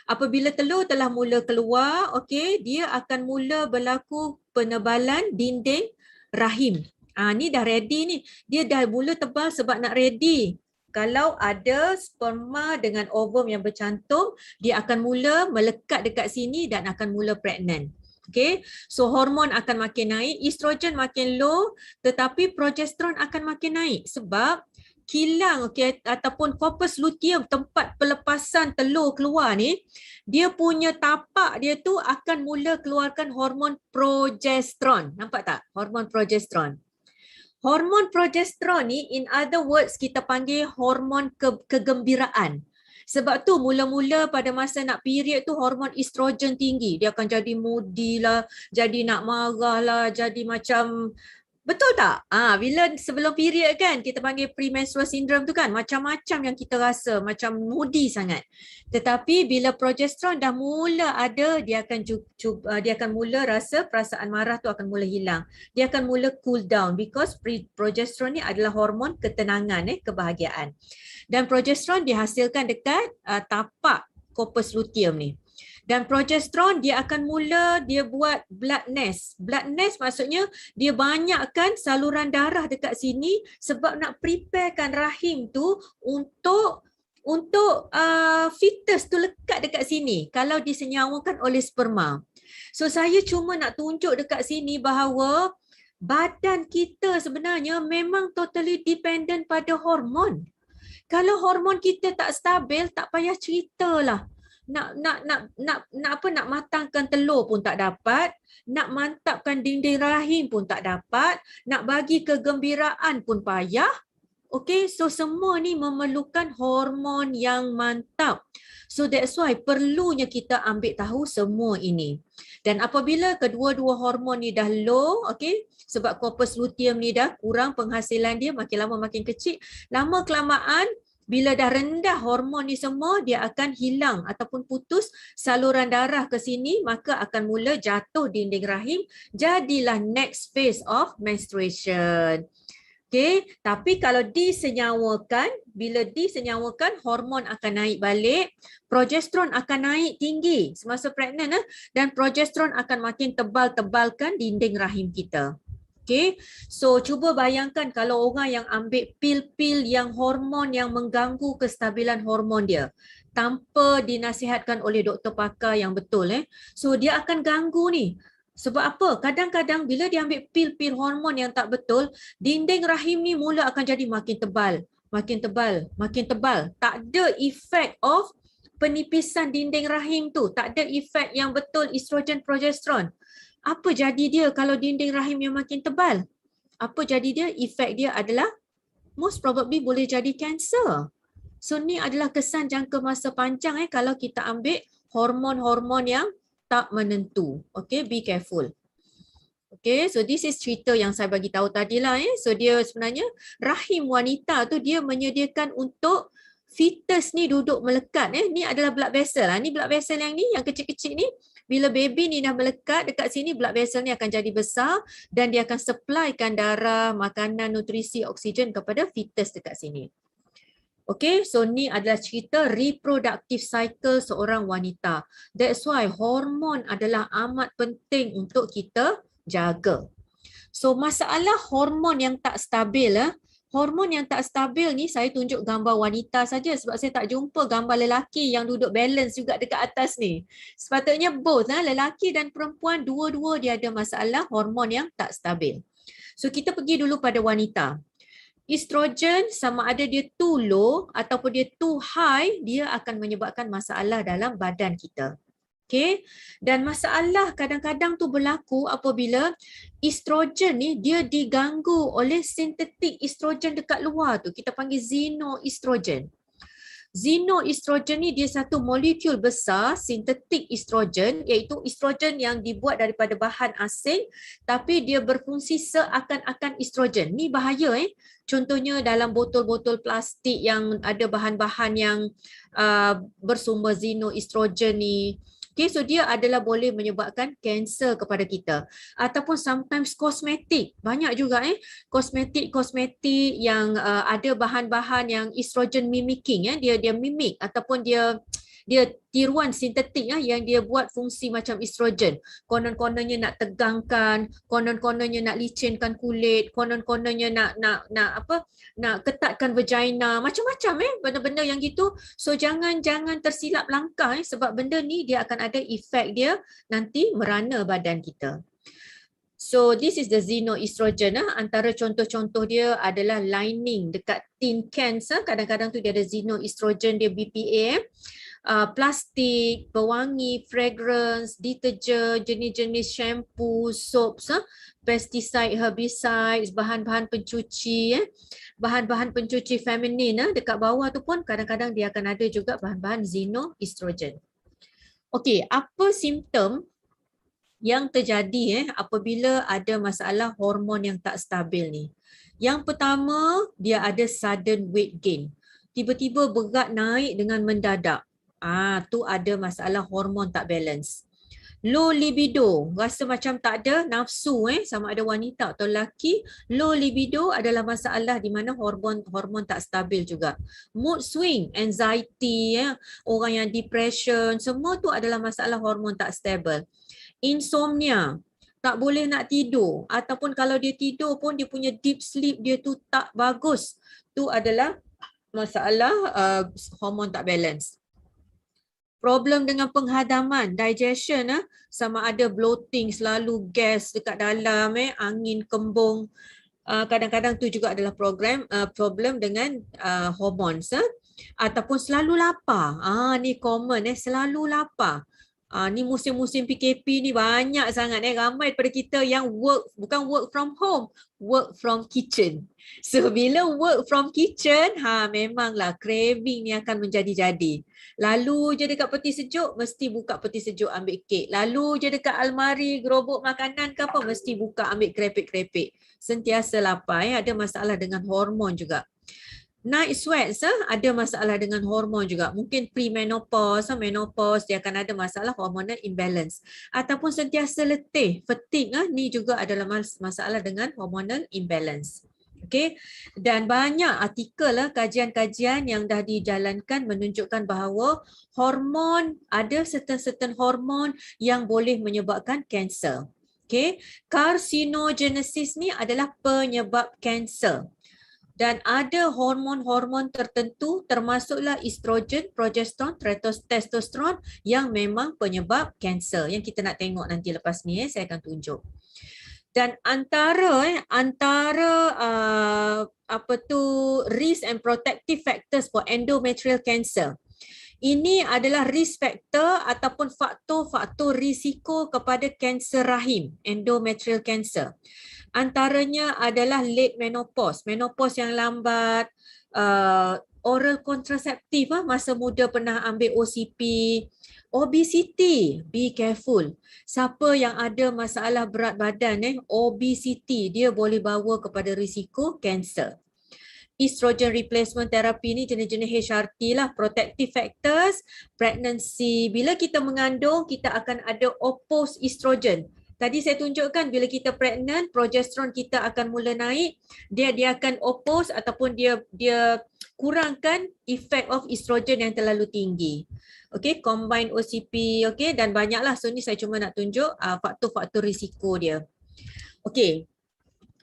Apabila telur telah mula keluar, okey, dia akan mula berlaku penebalan dinding rahim. Ni dah ready ni. Dia dah mula tebal sebab nak ready. Kalau ada sperma dengan ovum yang bercantum, dia akan mula melekat dekat sini dan akan mula pregnant. Okay, so hormon akan makin naik, estrogen makin low, tetapi progesteron akan makin naik sebab kilang, okay, ataupun corpus luteum, tempat pelepasan telur keluar ni, dia punya tapak dia tu akan mula keluarkan hormon progesteron. Nampak tak? Hormon progesteron. Hormon progesteron ni, in other words, kita panggil hormon kegembiraan. Sebab tu mula-mula pada masa nak period tu hormon estrogen tinggi. Dia akan jadi moody lah, jadi nak marah lah, jadi macam, betul tak? Bila sebelum period kan, kita panggil premenstrual syndrome tu kan, macam-macam yang kita rasa, macam moody sangat. Tetapi bila progesteron dah mula ada, dia akan mula rasa perasaan marah tu akan mula hilang. Dia akan mula cool down because progesteron ni adalah hormon ketenangan, kebahagiaan. Dan progesteron dihasilkan dekat tapak corpus luteum ni. Dan progesteron dia akan mula dia buat blood nest. Blood nest maksudnya dia banyakkan saluran darah dekat sini sebab nak preparekan rahim tu untuk fetus tu lekat dekat sini kalau disenyawakan oleh sperma. So saya cuma nak tunjuk dekat sini bahawa badan kita sebenarnya memang totally dependent pada hormon. Kalau hormon kita tak stabil, tak payah ceritalah. Nak matangkan telur pun tak dapat, nak mantapkan dinding rahim pun tak dapat, nak bagi kegembiraan pun payah. Okay, so semua ni memerlukan hormon yang mantap. So that's why perlunya kita ambil tahu semua ini. Dan apabila kedua-dua hormon ni dah low, okay, sebab corpus luteum ni dah kurang penghasilan dia, makin lama makin kecil, lama kelamaan bila dah rendah hormon ni semua, dia akan hilang ataupun putus saluran darah ke sini, maka akan mula jatuh dinding rahim, jadilah next phase of menstruation. Okay, tapi kalau disenyawakan, bila disenyawakan, hormon akan naik balik, progesteron akan naik tinggi semasa pregnant, dan progesteron akan makin tebal-tebalkan dinding rahim kita. Okay, so cuba bayangkan kalau orang yang ambil pil-pil yang hormon yang mengganggu kestabilan hormon dia tanpa dinasihatkan oleh doktor pakar yang betul, so dia akan ganggu ni. Sebab apa? Kadang-kadang bila dia ambil pil-pil hormon yang tak betul, dinding rahim ni mula akan jadi makin tebal, makin tebal, makin tebal. Tak ada efek of penipisan dinding rahim tu, tak ada efek yang betul estrogen progesteron. Apa jadi dia kalau dinding rahim yang makin tebal? Apa jadi dia? Efek dia adalah most probably boleh jadi kanser. So ni adalah kesan jangka masa panjang kalau kita ambil hormon-hormon yang tak menentu. Okay, be careful. Okay, so this is cerita yang saya bagi tahu tadi lah. So dia sebenarnya rahim wanita tu dia menyediakan untuk fetus ni duduk melekat. Ni adalah blood vessel. Ni blood vessel yang ni, yang kecil-kecil ni. Bila baby ni dah melekat dekat sini, blood vessel ni akan jadi besar dan dia akan supplykan darah, makanan, nutrisi, oksigen kepada fetus dekat sini. Okay, so ni adalah cerita reproductive cycle seorang wanita. That's why hormon adalah amat penting untuk kita jaga. So masalah hormon yang tak stabil, hormon yang tak stabil ni saya tunjuk gambar wanita saja sebab saya tak jumpa gambar lelaki yang duduk balance juga dekat atas ni. Sepatutnya both, lelaki dan perempuan dua-dua dia ada masalah hormon yang tak stabil. So kita pergi dulu pada wanita. Estrogen sama ada dia too low ataupun dia too high, dia akan menyebabkan masalah dalam badan kita. Okay, dan masalah kadang-kadang tu berlaku apabila estrogen ni dia diganggu oleh sintetik estrogen dekat luar tu. Kita panggil xenoestrogen. Xenoestrogen ni dia satu molekul besar sintetik estrogen, iaitu estrogen yang dibuat daripada bahan asing tapi dia berfungsi seakan-akan estrogen. Ni bahaya Contohnya dalam botol-botol plastik yang ada bahan-bahan yang bersumber xenoestrogen ni. Okay, so dia adalah boleh menyebabkan kanser kepada kita. Ataupun sometimes kosmetik. Banyak juga kosmetik yang ada bahan-bahan yang estrogen mimicking. Dia mimik ataupun dia tiruan sintetik yang dia buat fungsi macam estrogen. Konon-kononnya nak tegangkan, konon-kononnya nak licinkan kulit, konon-kononnya nak ketatkan vagina, macam-macam benda-benda yang gitu. So jangan tersilap langkah sebab benda ni dia akan ada efek dia nanti merana badan kita. So this is the xenoestrogen. Antara contoh-contoh dia adalah lining dekat tin cans. Kadang-kadang tu dia ada xenoestrogen, dia BPA. Plastik, pewangi, fragrance, deterjen, jenis-jenis shampoo, soaps, pesticide, herbicides, bahan-bahan pencuci, bahan-bahan pencuci feminin dekat bawah tu pun kadang-kadang dia akan ada juga bahan-bahan xenoestrogen. Okey, apa simptom yang terjadi apabila ada masalah hormon yang tak stabil ni? Yang pertama, dia ada sudden weight gain. Tiba-tiba berat naik dengan mendadak. Tu ada masalah hormon tak balance. Low libido, rasa macam tak ada nafsu sama ada wanita atau lelaki. Low libido adalah masalah di mana hormon tak stabil juga. Mood swing, anxiety, orang yang depression, semua tu adalah masalah hormon tak stabil. Insomnia, tak boleh nak tidur ataupun kalau dia tidur pun dia punya deep sleep dia tu tak bagus. Tu adalah masalah hormon tak balance. Problem dengan penghadaman, digestion, sama ada bloating, selalu gas dekat dalam, angin kembung. Kadang-kadang tu juga adalah problem dengan hormones. Ataupun selalu lapar. Ni common, selalu lapar. Ni musim-musim PKP ni banyak sangat ramai daripada kita yang bukan work from home, work from kitchen. So bila work from kitchen, memanglah craving ni akan menjadi-jadi. Lalu je dekat peti sejuk, mesti buka peti sejuk ambil kek. Lalu je dekat almari gerobok makanan ke apa, mesti buka ambil krepek-krepek. Sentiasa lapar, ada masalah dengan hormon juga. Night sweats, ada masalah dengan hormon juga. Mungkin premenopause, menopause, dia akan ada masalah hormonal imbalance. Ataupun sentiasa letih, fatigue, ni juga adalah masalah dengan hormonal imbalance. Okay. Dan banyak artikel, kajian-kajian yang dah dijalankan menunjukkan bahawa hormon, ada certain hormon yang boleh menyebabkan kanser. Okay. Carcinogenesis ni adalah penyebab kanser. Dan ada hormon-hormon tertentu termasuklah estrogen, progesteron, testosteron yang memang penyebab kanser. Yang kita nak tengok nanti lepas ni, saya akan tunjuk. Dan antara risk and protective factors for endometrial cancer. Ini adalah risk factor ataupun faktor-faktor risiko kepada kanser rahim, endometrial cancer. Antaranya adalah late menopause, menopause yang lambat, oral contraceptive, masa muda pernah ambil OCP, obesity, be careful. Siapa yang ada masalah berat badan, obesity, dia boleh bawa kepada risiko kanser. Estrogen replacement therapy ni jenis-jenis HRT lah, protective factors, pregnancy. Bila kita mengandung, kita akan ada opposed estrogen. Tadi saya tunjukkan bila kita pregnant, progesteron kita akan mula naik, dia akan oppose ataupun dia kurangkan efek of estrogen yang terlalu tinggi. Okey, combine OCP, okey, dan banyaklah. So ni saya cuma nak tunjuk faktor-faktor risiko dia. Okey.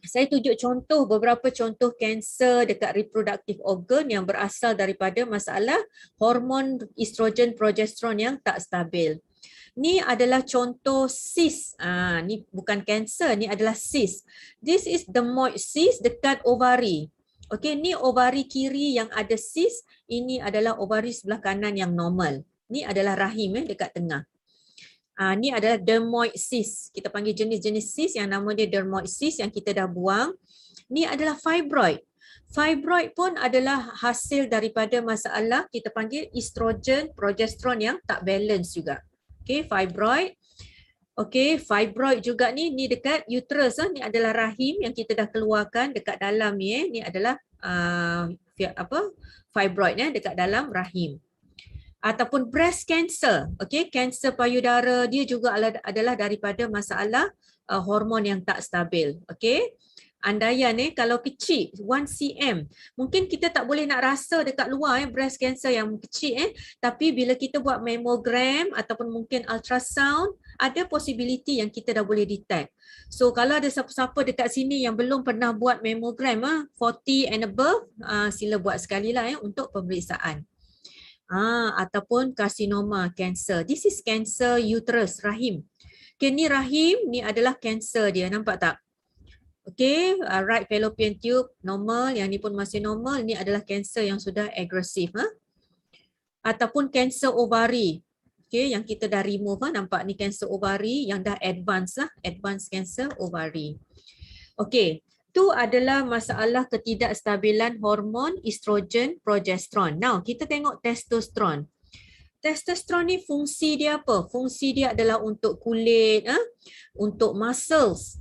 Saya tunjuk beberapa contoh kanser dekat reproductive organ yang berasal daripada masalah hormon estrogen progesteron yang tak stabil. Ni adalah contoh cyst. Ni bukan kanser, ni adalah cyst. This is dermoid cyst dekat ovari. Okey, ni ovari kiri yang ada cyst, ini adalah ovari sebelah kanan yang normal. Ni adalah rahim dekat tengah. Ni adalah dermoid cyst. Kita panggil jenis-jenis cyst yang nama dia dermoid cyst yang kita dah buang. Ni adalah fibroid. Fibroid pun adalah hasil daripada masalah kita panggil estrogen, progesteron yang tak balance juga. Okey, fibroid. Okey, fibroid juga ni dekat uterus. Ni adalah rahim yang kita dah keluarkan dekat dalam ni. Ni adalah fibroid dekat dalam rahim. Ataupun breast cancer. Okey, kanser payudara dia juga adalah daripada masalah hormon yang tak stabil. Okey. Andaian kalau kecil 1 cm, mungkin kita tak boleh nak rasa dekat luar breast cancer yang kecil tapi bila kita buat mammogram ataupun mungkin ultrasound, ada possibility yang kita dah boleh detect. So kalau ada siapa-siapa dekat sini yang belum pernah buat mammogram 40 and above, sila buat sekali lah untuk pemeriksaan. Ataupun karsinoma, cancer. This is cancer uterus, rahim. Okay, ni rahim, ni adalah cancer dia, nampak tak? Okay, right fallopian tube normal, yang ni pun masih normal. Ni adalah kanser yang sudah agresif. Ataupun kanser ovari. Okay, yang kita dah remove. Nampak ni kanser ovari yang dah advance lah. Advance kanser ovari. Okay, itu adalah masalah ketidakstabilan hormon estrogen, progesteron. Now, kita tengok testosteron. Testosteron ni fungsi dia apa? Fungsi dia adalah untuk kulit, untuk muscles.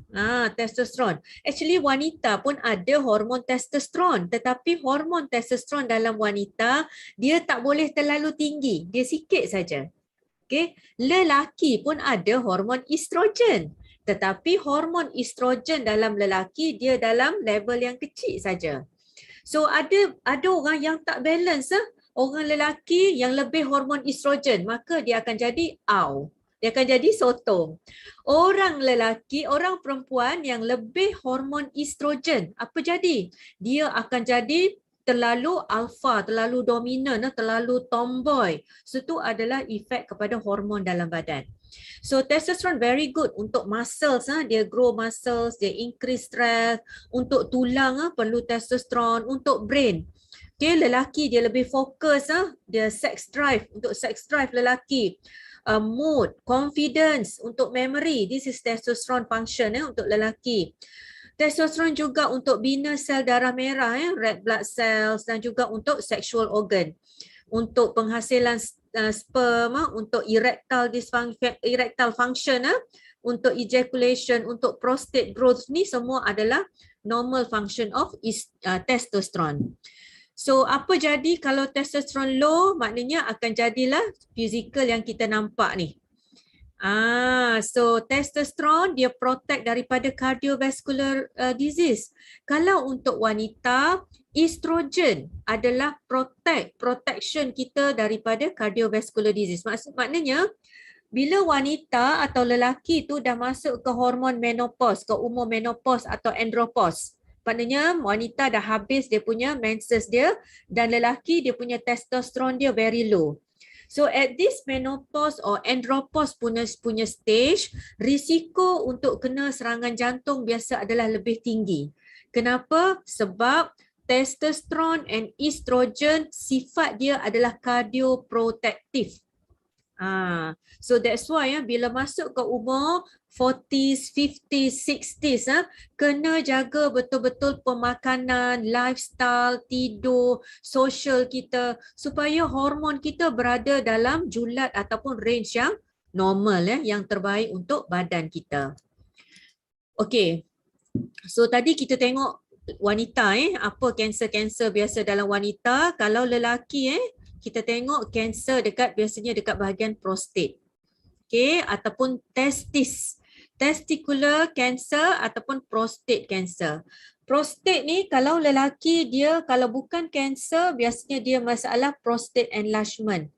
Testosteron. Actually wanita pun ada hormon testosteron, tetapi hormon testosteron dalam wanita dia tak boleh terlalu tinggi, dia sikit saja. Okay. Lelaki pun ada hormon estrogen, tetapi hormon estrogen dalam lelaki dia dalam level yang kecil saja. So ada orang yang tak balance. Orang lelaki yang lebih hormon estrogen, maka dia akan jadi AU. Dia akan jadi sotong. Orang lelaki, orang perempuan yang lebih hormon estrogen, apa jadi? Dia akan jadi terlalu alpha, terlalu dominan, terlalu tomboy. So itu adalah efek kepada hormon dalam badan. So testosterone very good untuk muscles, dia grow muscles, dia increase strength. Untuk tulang perlu testosterone, untuk brain. Okay, lelaki dia lebih fokus, dia sex drive, untuk sex drive lelaki. Mood, confidence, untuk memory, this is testosterone function untuk lelaki. Testosterone juga untuk bina sel darah merah, red blood cells, dan juga untuk sexual organ. Untuk penghasilan sperm, untuk erectile function, untuk ejaculation, untuk prostate growth, ni semua adalah normal function of testosterone. So apa jadi kalau testosterone low? Maknanya akan jadilah fizikal yang kita nampak ni. So testosterone dia protect daripada cardiovascular disease. Kalau untuk wanita, estrogen adalah protection kita daripada cardiovascular disease. Maknanya bila wanita atau lelaki tu dah masuk ke hormon menopause, ke umur menopause atau andropause, maknanya wanita dah habis dia punya menses dia dan lelaki dia punya testosteron dia very low. So at this menopause or andropause punya stage, risiko untuk kena serangan jantung biasa adalah lebih tinggi. Kenapa? Sebab testosteron and estrogen sifat dia adalah cardioprotective. So that's why bila masuk ke umur 40s, 50s, 60s, kena jaga betul-betul pemakanan, lifestyle, tidur, social kita supaya hormon kita berada dalam julat ataupun range yang normal, yang terbaik untuk badan kita. Okay, so tadi kita tengok wanita, apa kanser-kanser biasa dalam wanita. Kalau lelaki, kita tengok kanser biasanya dekat bahagian prostate. Okay, ataupun testicular cancer ataupun prostate cancer. Prostate ni kalau lelaki dia, kalau bukan kanser, biasanya dia masalah prostate enlargement.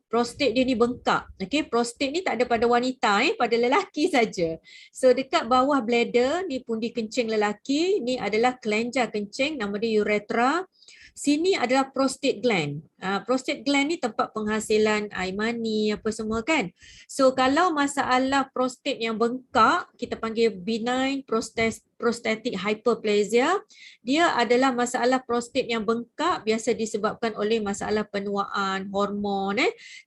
Prostate dia ni bengkak. Okay, prostate ni tak ada pada wanita, pada lelaki saja. So dekat bawah bladder ni pundi kencing lelaki, ni adalah kelenjar kencing, nama dia urethra. Sini adalah prostate gland. Prostate gland ni tempat penghasilan air mani apa semua kan. So kalau masalah prostate yang bengkak, kita panggil benign prostatic hyperplasia. Dia adalah masalah prostate yang bengkak, biasa disebabkan oleh masalah penuaan hormon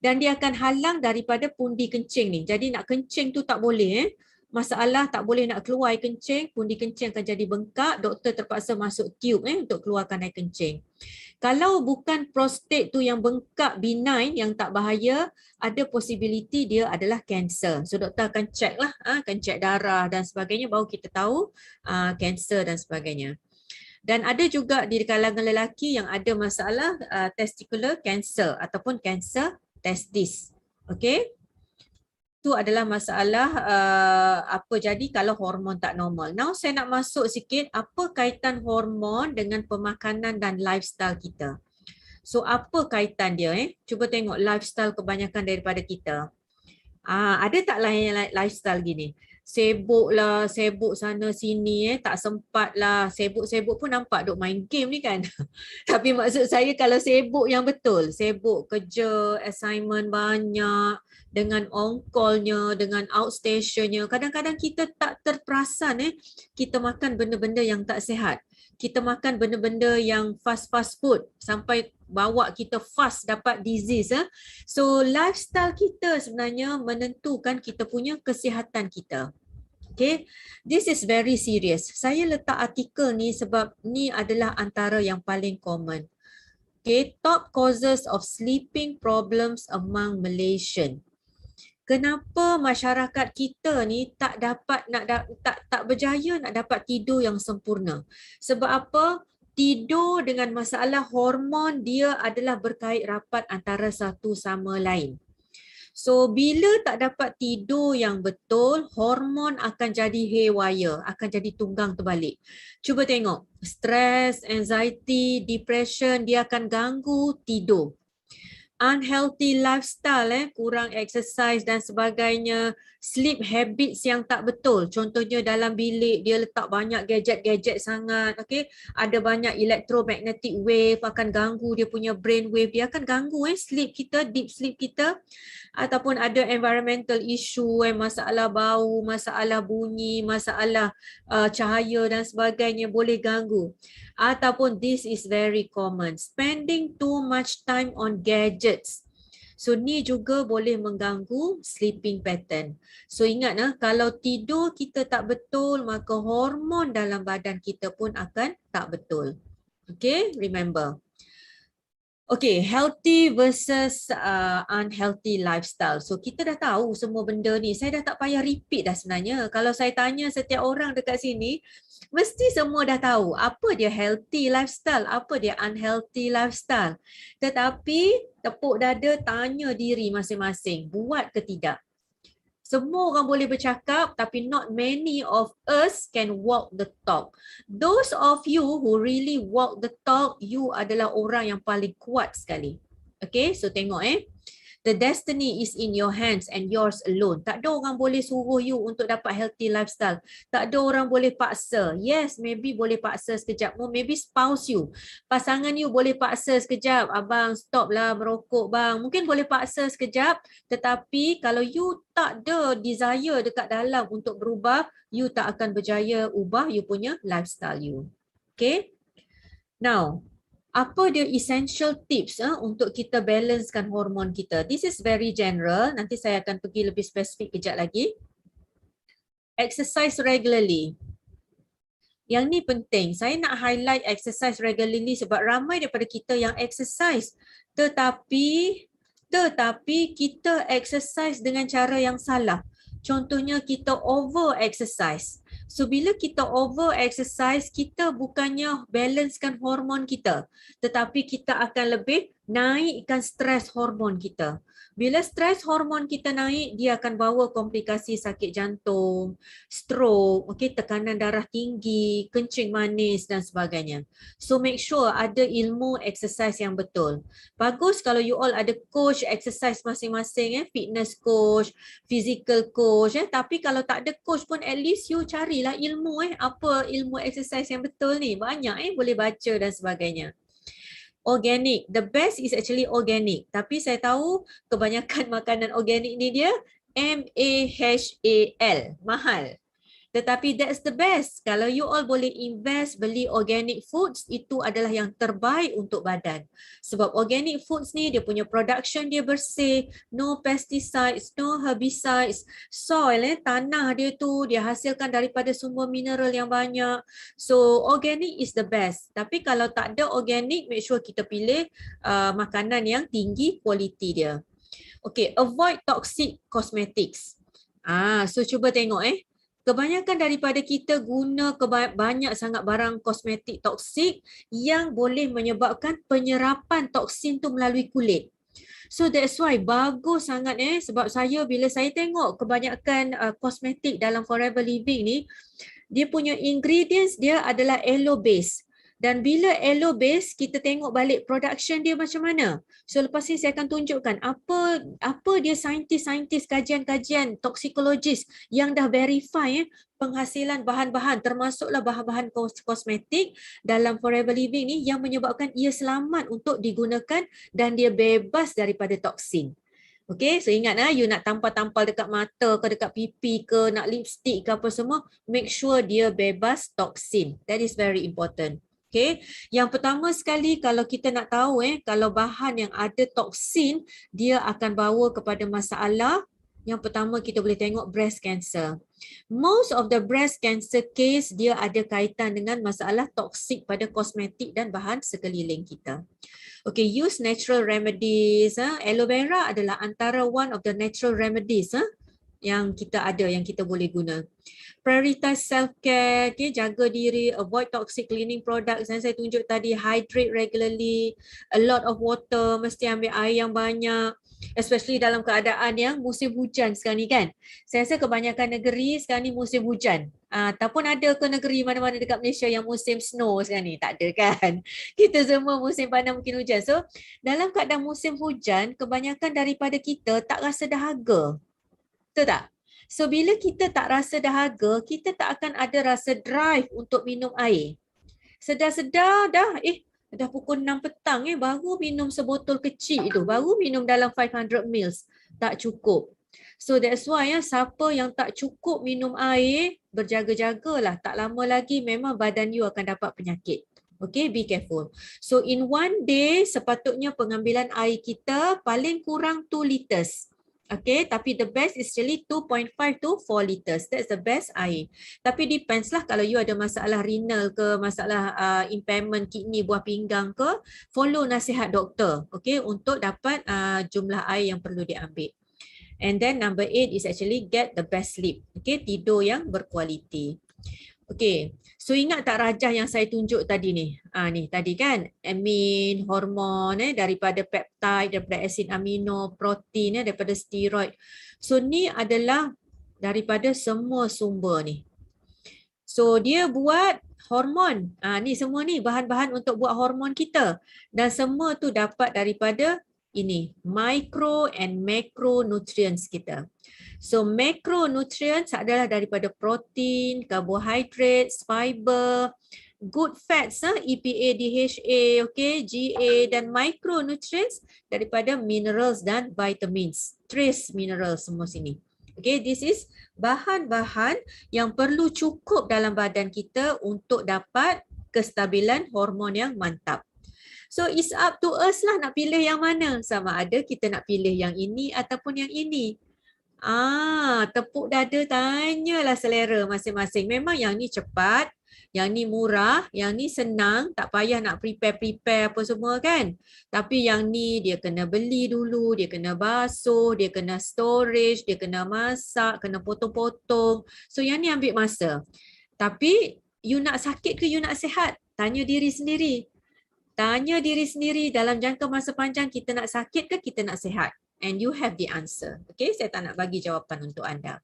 dan dia akan halang daripada pundi kencing ni. Jadi nak kencing tu tak boleh masalah tak boleh nak keluar air kencing, pundi kencing akan jadi bengkak, doktor terpaksa masuk tube untuk keluarkan air kencing. Kalau bukan prostate tu yang bengkak benign yang tak bahaya, ada possibility dia adalah kanser. So doktor akan check lah, akan check darah dan sebagainya baru kita tahu kanser dan sebagainya. Dan ada juga di kalangan lelaki yang ada masalah testicular cancer ataupun kanser testis. Okey. Itu adalah masalah apa jadi kalau hormon tak normal. Now saya nak masuk sikit apa kaitan hormon dengan pemakanan dan lifestyle kita. So apa kaitan dia Cuba tengok lifestyle kebanyakan daripada kita. Ada tak lain lifestyle gini? Sibuk lah, sibuk sana sini tak sempat lah. Sibuk-sibuk pun nampak duk main game ni kan. Tapi maksud saya kalau sibuk yang betul, sibuk kerja, assignment banyak, dengan on call-nya, dengan outstation-nya, kadang-kadang kita tak terperasan kita makan benda-benda yang tak sihat. Kita makan benda-benda yang fast food sampai bawa kita fast dapat disease. So lifestyle kita sebenarnya menentukan kita punya kesihatan kita. Okay, this is very serious. Saya letak artikel ni sebab ni adalah antara yang paling common. Okay, top causes of sleeping problems among Malaysian. Kenapa masyarakat kita ni tak dapat tak berjaya nak dapat tidur yang sempurna? Sebab apa? Tidur dengan masalah hormon dia adalah berkait rapat antara satu sama lain. So bila tak dapat tidur yang betul, hormon akan jadi haywire, akan jadi tunggang terbalik. Cuba tengok, stress, anxiety, depression dia akan ganggu tidur. Unhealthy lifestyle, kurang exercise dan sebagainya, sleep habits yang tak betul. Contohnya dalam bilik dia letak banyak gadget-gadget sangat, okay? Ada banyak electromagnetic wave akan ganggu dia punya brain wave, dia akan ganggu sleep kita, deep sleep kita. Ataupun ada environmental issue, masalah bau, masalah bunyi, masalah cahaya dan sebagainya boleh ganggu. Ataupun this is very common, spending too much time on gadgets. So ni juga boleh mengganggu sleeping pattern. So ingat kalau tidur kita tak betul, maka hormon dalam badan kita pun akan tak betul. Okay, remember. Okay, healthy versus unhealthy lifestyle. So kita dah tahu semua benda ni. Saya dah tak payah repeat dah sebenarnya. Kalau saya tanya setiap orang dekat sini, mesti semua dah tahu apa dia healthy lifestyle, apa dia unhealthy lifestyle. Tetapi tepuk dada tanya diri masing-masing, buat ke tidak? Semua orang boleh bercakap tapi not many of us can walk the talk. Those of you who really walk the talk, you adalah orang yang paling kuat sekali. Okay, so tengok the destiny is in your hands and yours alone. Tak ada orang boleh suruh you untuk dapat healthy lifestyle. Tak ada orang boleh paksa. Yes, maybe boleh paksa sekejap. Maybe spouse you, pasangan you boleh paksa sekejap. Abang stop lah merokok bang. Mungkin boleh paksa sekejap. Tetapi kalau you tak ada desire dekat dalam untuk berubah, you tak akan berjaya ubah you punya lifestyle you. Okay. Now, apa dia essential tips untuk kita balancekan hormon kita? This is very general. Nanti saya akan pergi lebih spesifik kejap lagi. Exercise regularly. Yang ni penting. Saya nak highlight exercise regularly sebab ramai daripada kita yang exercise. Tetapi kita exercise dengan cara yang salah. Contohnya kita over exercise. So bila kita over exercise, kita bukannya balancekan hormon kita, tetapi kita akan lebih naikkan stres hormon kita. Bila stres hormon kita naik, dia akan bawa komplikasi sakit jantung, stroke, okay, tekanan darah tinggi, kencing manis dan sebagainya. So make sure ada ilmu exercise yang betul. Bagus kalau you all ada coach exercise masing-masing, fitness coach, physical coach, tapi kalau tak ada coach pun at least you carilah ilmu, apa ilmu exercise yang betul ni. Banyak boleh baca dan sebagainya. Organic. The best is actually organic. Tapi saya tahu kebanyakan makanan organic ni dia MAHAL. Mahal. Tetapi that's the best. Kalau you all boleh invest beli organic foods, itu adalah yang terbaik untuk badan. Sebab organic foods ni dia punya production dia bersih, no pesticides, no herbicides. Soil tanah dia tu dia hasilkan daripada sumber mineral yang banyak. So organic is the best. Tapi kalau tak ada organic, make sure kita pilih makanan yang tinggi kualiti dia. Okay, avoid toxic cosmetics. So cuba tengok kebanyakan daripada kita guna banyak sangat barang kosmetik toksik yang boleh menyebabkan penyerapan toksin tu melalui kulit. So that's why bagus sangat sebab bila saya tengok kebanyakan kosmetik dalam Forever Living ni, dia punya ingredients dia adalah aloe base. Dan bila aloe base, kita tengok balik production dia macam mana. So lepas ni saya akan tunjukkan apa dia saintis-saintis kajian-kajian toksikologis yang dah verify penghasilan bahan-bahan termasuklah bahan-bahan kosmetik dalam Forever Living ni yang menyebabkan ia selamat untuk digunakan dan dia bebas daripada toksin. Okay, so ingat you nak tampal-tampal dekat mata ke dekat pipi ke, nak lipstick ke apa semua, make sure dia bebas toksin. That is very important. Okay, yang pertama sekali kalau kita nak tahu kalau bahan yang ada toksin dia akan bawa kepada masalah. Yang pertama kita boleh tengok breast cancer. Most of the breast cancer case dia ada kaitan dengan masalah toksik pada kosmetik dan bahan sekeliling kita. Okay, use natural remedies. Aloe vera adalah antara one of the natural remedies yang kita ada, yang kita boleh guna. Prioritize self-care, jaga diri, avoid toxic cleaning products yang saya tunjuk tadi, hydrate regularly, a lot of water, mesti ambil air yang banyak, especially dalam keadaan yang musim hujan sekarang ni kan. Saya rasa kebanyakan negeri sekarang ni musim hujan. Ataupun ada ke negeri mana-mana dekat Malaysia yang musim snow sekarang ni? Tak ada kan? Kita semua musim panas mungkin hujan. So, dalam keadaan musim hujan, kebanyakan daripada kita tak rasa dahaga. Betul tak? So bila kita tak rasa dahaga, kita tak akan ada rasa drive untuk minum air. Sedar-sedar dah pukul 6 petang baru minum sebotol kecil itu, baru minum dalam 500 ml. Tak cukup. So that's why siapa yang tak cukup minum air, berjaga-jagalah. Tak lama lagi memang badan you akan dapat penyakit. Okay, be careful. So in one day, sepatutnya pengambilan air kita paling kurang 2 liters. Okay, tapi the best is actually 2.5 to 4 liters. That's the best air. Tapi depends lah kalau you ada masalah renal ke, masalah impairment kidney, buah pinggang ke, follow nasihat doktor, okay, untuk dapat jumlah air yang perlu diambil. And then number 8 is actually get the best sleep. Okay, tidur yang berkualiti. Okay, so ingat tak rajah yang saya tunjuk tadi ni? Ni tadi kan, amin, hormon daripada peptide, daripada asid amino, protein daripada steroid. So ni adalah daripada semua sumber ni. So dia buat hormon. Ni semua ni bahan-bahan untuk buat hormon kita. Dan semua tu dapat daripada ini, micro and macronutrients kita. So macronutrients adalah daripada protein, carbohydrates, fiber, good fats, EPA, DHA, okay, GA, dan micronutrients daripada minerals dan vitamins, trace minerals semua sini. Okay, this is bahan-bahan yang perlu cukup dalam badan kita untuk dapat kestabilan hormon yang mantap. So it's up to us lah nak pilih yang mana. Sama ada kita nak pilih yang ini ataupun yang ini. Tepuk dada, tanyalah selera masing-masing. Memang yang ni cepat, yang ni murah, yang ni senang, tak payah nak prepare apa semua kan. Tapi yang ni dia kena beli dulu, dia kena basuh, dia kena storage, dia kena masak, kena potong-potong. So yang ni ambil masa. Tapi you nak sakit ke you nak sihat? Tanya diri sendiri. Tanya diri sendiri dalam jangka masa panjang kita nak sakit ke kita nak sihat? And you have the answer. Okay, saya tak nak bagi jawapan untuk anda.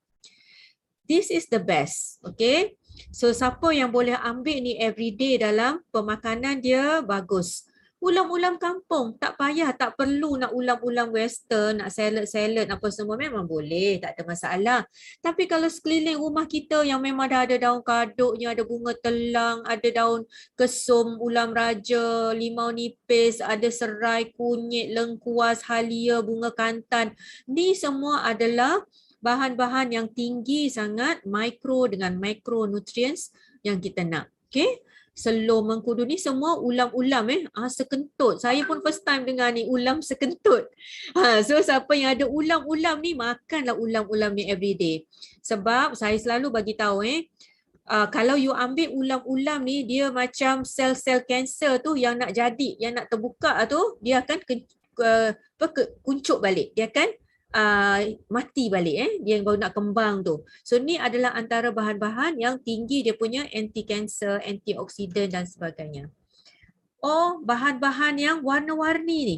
This is the best. Okay, so siapa yang boleh ambil ni everyday dalam pemakanan dia bagus. Ulam-ulam kampung, tak payah, tak perlu nak ulam-ulam western, nak salad-salad apa semua, memang boleh, tak ada masalah. Tapi kalau sekeliling rumah kita yang memang dah ada daun kaduknya, ada bunga telang, ada daun kesum, ulam raja, limau nipis, ada serai, kunyit, lengkuas, halia, bunga kantan. Ni semua adalah bahan-bahan yang tinggi sangat mikro dengan macronutrients yang kita nak. Okay? Selur mengkudu ni semua ulam-ulam sekentut. Saya pun first time dengar ni ulam sekentut. So siapa yang ada ulam-ulam ni, makanlah ulam-ulam ni everyday. Sebab saya selalu bagi tahu kalau you ambil ulam-ulam ni, dia macam sel-sel kanser tu yang nak jadi, yang nak terbuka tu, dia akan kuncup balik. Dia akan mati balik dia yang baru nak kembang tu. So ni adalah antara bahan-bahan yang tinggi dia punya anti-cancer, antioksidan dan sebagainya. Oh, bahan-bahan yang warna-warni ni.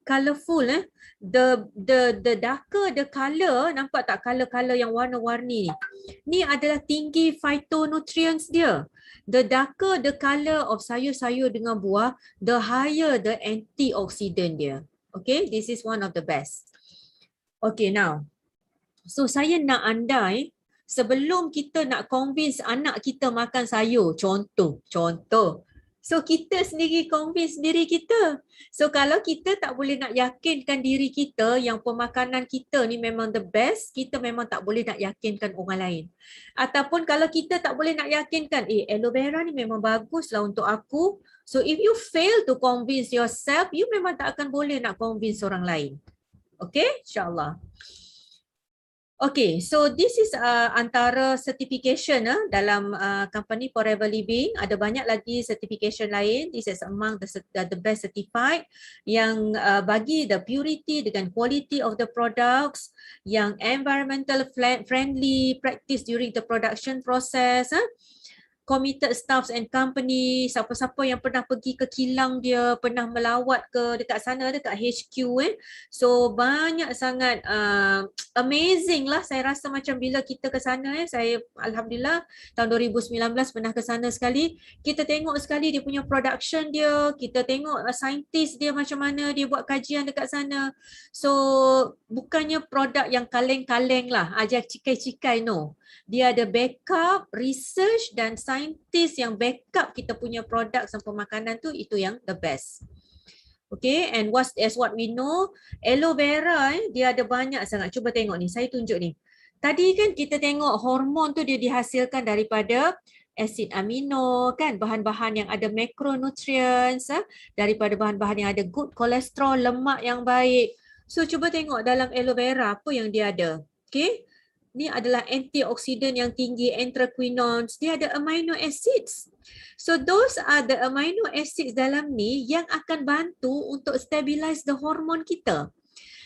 Colourful the darker the color, nampak tak color-color yang warna-warni ni. Ni adalah tinggi phytonutrients dia. The darker the color of sayur-sayur dengan buah, the higher the antioksidan dia. Okay, this is one of the best. Okay, now. So, saya nak andai sebelum kita nak convince anak kita makan sayur, contoh. So, kita sendiri convince diri kita. So, kalau kita tak boleh nak yakinkan diri kita yang pemakanan kita ni memang the best, kita memang tak boleh nak yakinkan orang lain. Ataupun kalau kita tak boleh nak yakinkan, aloe vera ni memang baguslah untuk aku. So, if you fail to convince yourself, you memang tak akan boleh nak convince orang lain. Okay, insyaAllah. Okay, so this is antara certification dalam company Forever Living. Ada banyak lagi certification lain. This is among the best certified yang bagi the purity dengan quality of the products, yang environmental friendly practice during the production process. Committed staffs and company, siapa-siapa yang pernah pergi ke kilang dia, pernah melawat ke dekat sana, dekat HQ So banyak sangat amazing lah. Saya rasa macam bila kita ke sana saya Alhamdulillah tahun 2019 pernah ke sana sekali. Kita tengok sekali dia punya production dia, kita tengok saintis dia macam mana dia buat kajian dekat sana. So bukannya produk yang kaleng-kaleng lah, ajar cikai-cikai, no. Dia ada backup, research dan saintis yang backup kita punya produk sampai makanan tu, itu yang the best. Okay, and as what we know, aloe vera dia ada banyak sangat. Cuba tengok ni, saya tunjuk ni. Tadi kan kita tengok hormon tu dia dihasilkan daripada asid amino kan, bahan-bahan yang ada macronutrients, daripada bahan-bahan yang ada good kolesterol, lemak yang baik. So cuba tengok dalam aloe vera apa yang dia ada. Okay. Ni adalah antioksidan yang tinggi, anthraquinones, dia ada amino acids. So those are the amino acids dalam ni yang akan bantu untuk stabilize the hormone kita.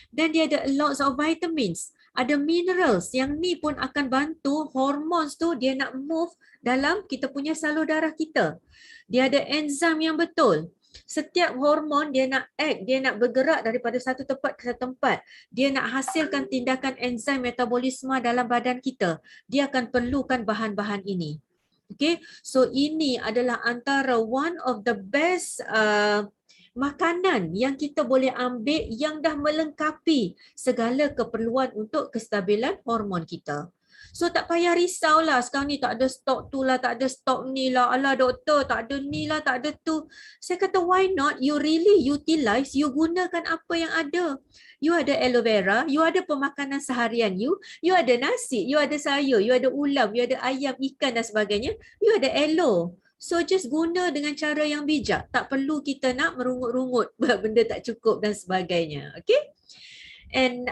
Dan dia ada lots of vitamins, ada minerals yang ni pun akan bantu hormones tu dia nak move dalam kita punya salur darah kita. Dia ada enzim yang betul. Setiap hormon dia nak act, dia nak bergerak daripada satu tempat ke satu tempat. Dia nak hasilkan tindakan enzim metabolisme dalam badan kita. Dia akan perlukan bahan-bahan ini. Okay, so ini adalah antara one of the best makanan yang kita boleh ambil yang dah melengkapi segala keperluan untuk kestabilan hormon kita. So tak payah risaulah sekarang ni tak ada stok tu lah, tak ada stok ni lah, alah doktor tak ada ni lah, tak ada tu. Saya kata why not you really utilize, you gunakan apa yang ada. You ada aloe vera, you ada pemakanan seharian you ada nasi, you ada sayur, you ada ulam, you ada ayam, ikan dan sebagainya, you ada aloe. So just guna dengan cara yang bijak, tak perlu kita nak merungut-rungut benda tak cukup dan sebagainya. Okay? And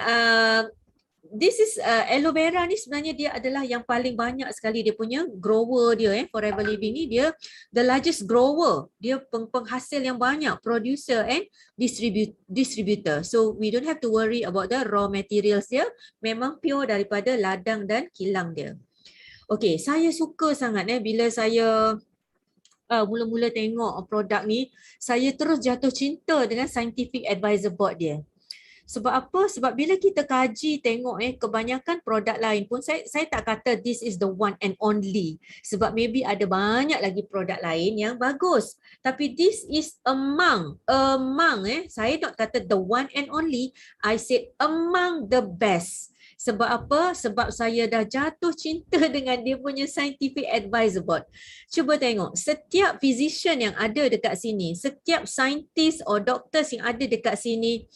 this is aloe vera ni sebenarnya dia adalah yang paling banyak sekali dia punya grower dia Forever Living ni dia the largest grower, dia penghasil yang banyak, producer and distributor. So we don't have to worry about the raw materials dia, memang pure daripada ladang dan kilang dia. Okay, saya suka sangat bila saya mula-mula tengok produk ni, saya terus jatuh cinta dengan scientific advisor board dia. Sebab apa? Sebab bila kita kaji tengok kebanyakan produk lain pun saya tak kata this is the one and only. Sebab maybe ada banyak lagi produk lain yang bagus. Tapi this is among saya not kata the one and only, I said among the best. Sebab apa? Sebab saya dah jatuh cinta dengan dia punya scientific advice board. Cuba tengok, setiap physician yang ada dekat sini, setiap scientist or doctors yang ada dekat sini,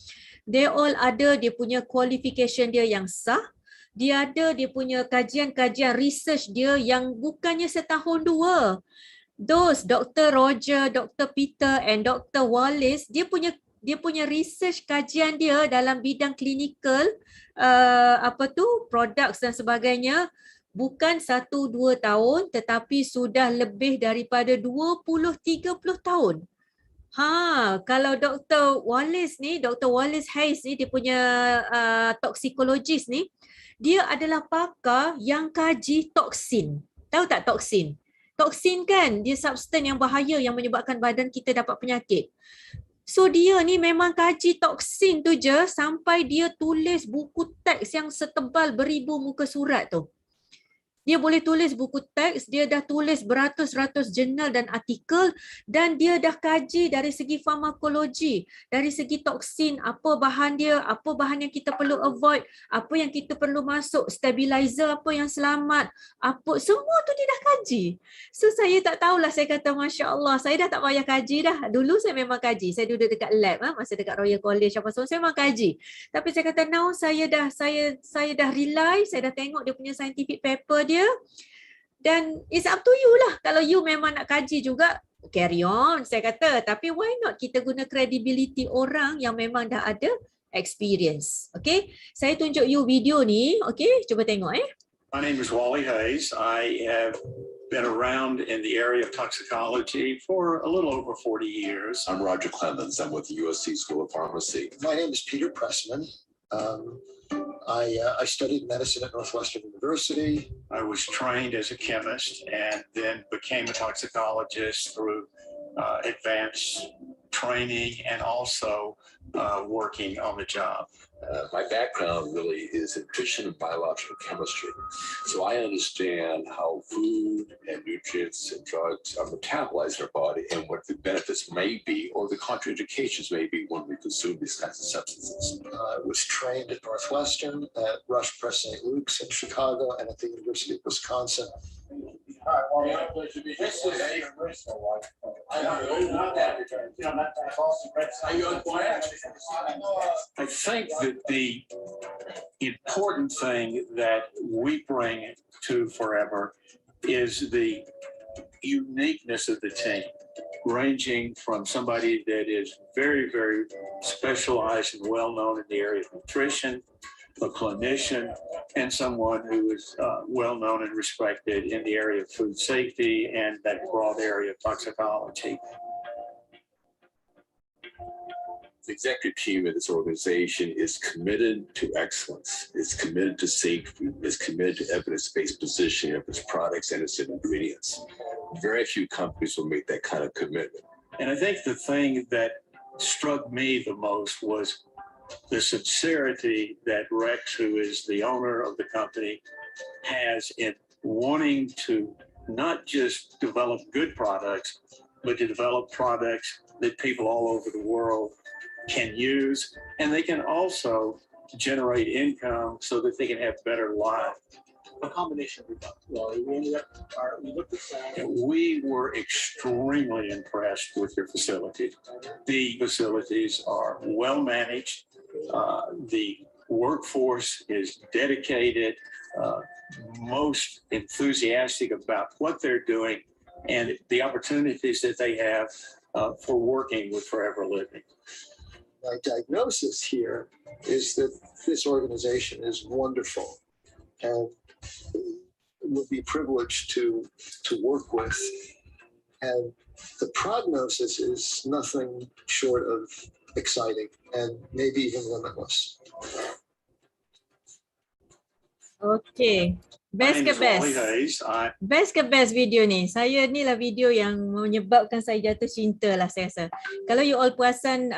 they all ada dia punya qualification dia yang sah. Dia ada dia punya kajian-kajian research dia yang bukannya setahun dua. Those Dr. Roger, Dr. Peter and Dr. Wallace, dia punya research kajian dia dalam bidang klinikal, products dan sebagainya, bukan 1-2 tahun tetapi sudah lebih daripada 20-30 tahun. Kalau Dr. Wallace ni, Dr. Wallace Hayes ni, dia punya toxicologist ni, dia adalah pakar yang kaji toksin. Tahu tak toksin? Toksin kan, dia substan yang bahaya yang menyebabkan badan kita dapat penyakit. So dia ni memang kaji toksin tu je sampai dia tulis buku teks yang setebal beribu muka surat tu. Dia boleh tulis buku teks, dia dah tulis beratus-ratus jurnal dan artikel, dan dia dah kaji dari segi farmakologi, dari segi toksin, apa bahan dia, apa bahan yang kita perlu avoid, apa yang kita perlu masuk, stabilizer apa yang selamat, apa, semua tu dia dah kaji. So saya tak tahulah, saya kata Masya Allah, saya dah tak payah kaji dah. Dulu saya memang kaji, saya duduk dekat lab, masa dekat Royal College apa semua, saya memang kaji. Tapi saya kata now saya dah rely, saya dah tengok dia punya scientific paper dia, dan it's up to you lah. Kalau you memang nak kaji juga, carry on, saya kata. Tapi why not kita guna credibility orang yang memang dah ada experience. Okay, saya tunjuk you video ni. Okay, cuba tengok My name is Wally Hayes. I have been around in the area of toxicology for a little over 40 years. I'm Roger Clemens. I'm with the USC School of Pharmacy. My name is Peter Pressman. I studied medicine at Northwestern University. I was trained as a chemist and then became a toxicologist through advanced training and also working on the job. My background really is in nutrition and biological chemistry. So I understand how food and nutrients and drugs are metabolized in our body and what the benefits may be or the contraindications may be when we consume these kinds of substances. I was trained at Northwestern, at Rush Press St. Luke's in Chicago, and at the University of Wisconsin. I think that the important thing that we bring to Forever is the uniqueness of the team, ranging from somebody that is very, very specialized and well-known in the area of nutrition, a clinician, and someone who is well-known and respected in the area of food safety and that broad area of toxicology. The executive team of this organization is committed to excellence, is committed to safety, is committed to evidence-based positioning of its products and its ingredients. Very few companies will make that kind of commitment. And I think the thing that struck me the most was the sincerity that Rex, who is the owner of the company, has in wanting to not just develop good products, but to develop products that people all over the world can use, and they can also generate income so that they can have better lives. A combination of both. Well, we looked at that. We were extremely impressed with your facilities. The facilities are well managed. The workforce is dedicated, most enthusiastic about what they're doing and the opportunities that they have for working with Forever Living. My diagnosis here is that this organization is wonderful and would be privileged to work with. And the prognosis is nothing short of exciting and maybe even limitless. Okay. Best My name ke is Wally best? Hayes. Best ke best video ni? Saya ni lah video yang menyebabkan saya jatuh cinta lah saya rasa. Kalau you all perasan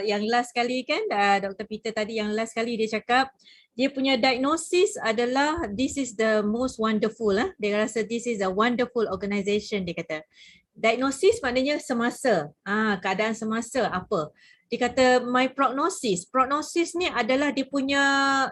yang last kali kan, Dr. Peter tadi yang last kali dia cakap, dia punya diagnosis adalah this is the most wonderful. Dia rasa this is a wonderful organisation dia kata. Diagnosis maknanya semasa, keadaan semasa apa. Dia kata my prognosis. Prognosis ni adalah dia punya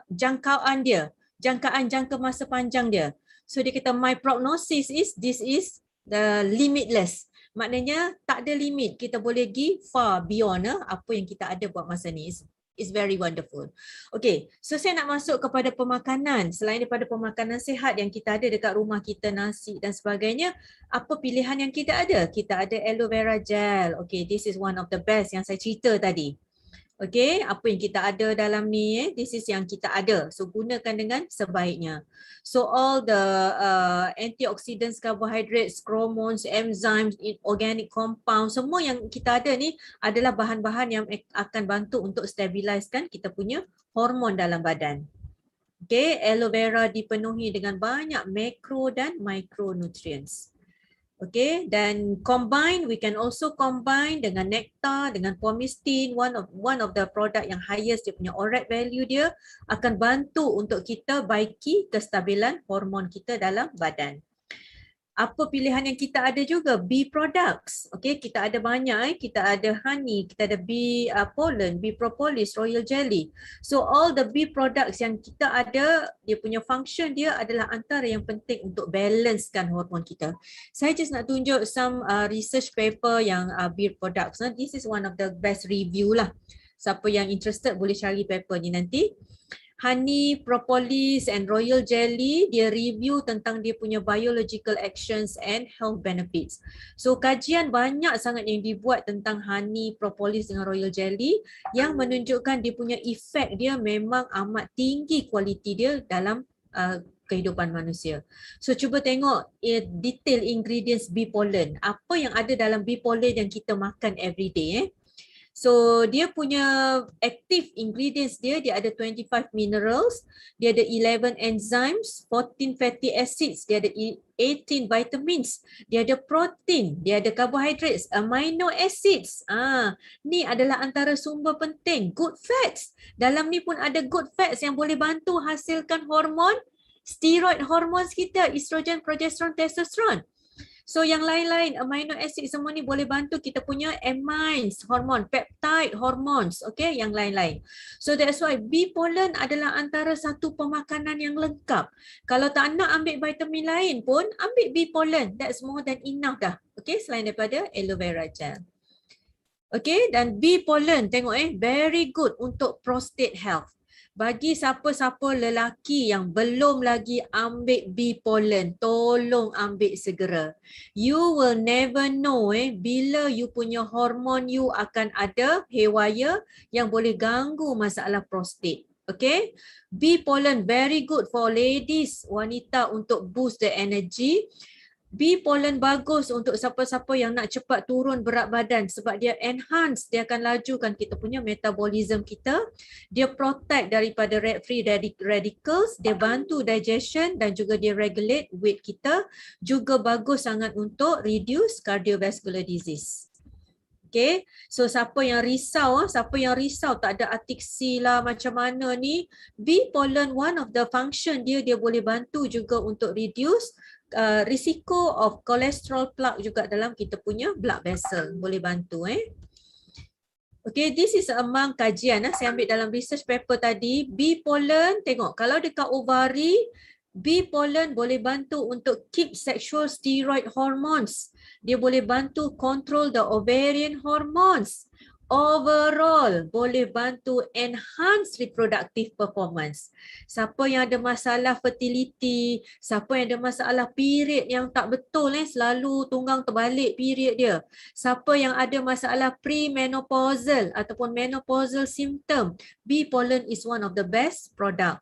jangkauan dia. Jangka masa panjang dia. So dia kata my prognosis is this is the limitless. Maknanya tak ada limit. Kita boleh pergi far beyond apa yang kita ada buat masa ni. It's very wonderful. Okay, so saya nak masuk kepada pemakanan. Selain daripada pemakanan sihat yang kita ada dekat rumah kita, nasi dan sebagainya, apa pilihan yang kita ada? Kita ada aloe vera gel. Okay, this is one of the best yang saya cerita tadi. Okay, apa yang kita ada dalam ni, this is yang kita ada. So gunakan dengan sebaiknya. So all the antioxidants, carbohydrates, hormones, enzymes, organic compound, semua yang kita ada ni adalah bahan-bahan yang akan bantu untuk stabilizekan kita punya hormon dalam badan. Okay, aloe vera dipenuhi dengan banyak makro dan micronutrients. Okay, dan we can also combine dengan nectar, dengan pomistine, one of the product yang highest dia punya ORAC value dia akan bantu untuk kita baiki kestabilan hormon kita dalam badan. Apa pilihan yang kita ada juga? Bee products. Okay, kita ada banyak. Kita ada honey, kita ada bee pollen, bee propolis, royal jelly. So all the bee products yang kita ada, dia punya function dia adalah antara yang penting untuk balancekan hormon kita. Saya just nak tunjuk some research paper yang bee products. This is one of the best review lah. Siapa yang interested boleh cari paper ni nanti. Honey, propolis and royal jelly, dia review tentang dia punya biological actions and health benefits. So kajian banyak sangat yang dibuat tentang honey, propolis dengan royal jelly yang menunjukkan dia punya efek dia memang amat tinggi kualiti dia dalam kehidupan manusia. So cuba tengok detail ingredients bee pollen. Apa yang ada dalam bee pollen yang kita makan every day. So dia punya active ingredients dia ada 25 minerals, dia ada 11 enzymes, 14 fatty acids, dia ada 18 vitamins, dia ada protein, dia ada carbohydrates, amino acids. Ni adalah antara sumber penting. Good fats. Dalam ni pun ada good fats yang boleh bantu hasilkan hormon, steroid hormones kita, estrogen, progesterone, testosterone. So yang lain-lain, amino acid semua ni boleh bantu kita punya amines, hormon, peptide, hormones, okay, yang lain-lain. So that's why bee pollen adalah antara satu pemakanan yang lengkap. Kalau tak nak ambil vitamin lain pun, ambil bee pollen, that's more than enough dah. Okay, selain daripada aloe vera gel. Okay, dan bee pollen, tengok very good untuk prostate health. Bagi siapa-siapa lelaki yang belum lagi ambil bee pollen, tolong ambil segera. You will never know bila you punya hormon you akan ada haywire yang boleh ganggu masalah prostate. Okay, bee pollen very good for ladies, wanita, untuk boost the energy. Bee pollen bagus untuk siapa-siapa yang nak cepat turun berat badan sebab dia enhance, dia akan lajukan kita punya metabolism kita. Dia protect daripada free radicals, dia bantu digestion dan juga dia regulate weight kita. Juga bagus sangat untuk reduce cardiovascular disease. Okay, so siapa yang risau tak ada atiksi lah macam mana ni, bee pollen one of the function dia boleh bantu juga untuk reduce risiko of cholesterol plaque juga dalam kita punya blood vessel, boleh bantu. Okay, this is among kajian saya ambil dalam research paper tadi. Bee pollen, tengok kalau dekat ovari, bee pollen boleh bantu untuk keep sexual steroid hormones. Dia boleh bantu control the ovarian hormones. Overall boleh bantu enhance reproductive performance. Siapa yang ada masalah fertility, siapa yang ada masalah period yang tak betul selalu tunggang terbalik period dia. Siapa yang ada masalah premenopausal ataupun menopausal symptom, bee pollen is one of the best product.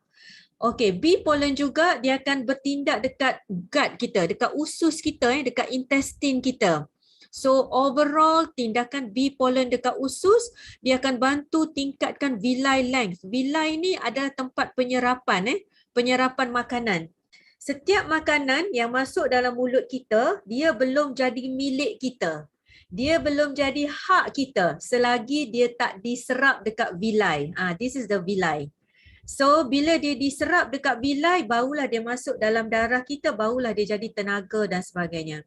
Okay, bee pollen juga dia akan bertindak dekat gut kita, dekat usus kita, dekat intestine kita. So overall tindakan bee pollen dekat usus, dia akan bantu tingkatkan villi length. Villi ni adalah tempat penyerapan, penyerapan makanan. Setiap makanan yang masuk dalam mulut kita, dia belum jadi milik kita. Dia belum jadi hak kita selagi dia tak diserap dekat vilai. This is the vilai. So bila dia diserap dekat vilai, barulah dia masuk dalam darah kita, barulah dia jadi tenaga dan sebagainya.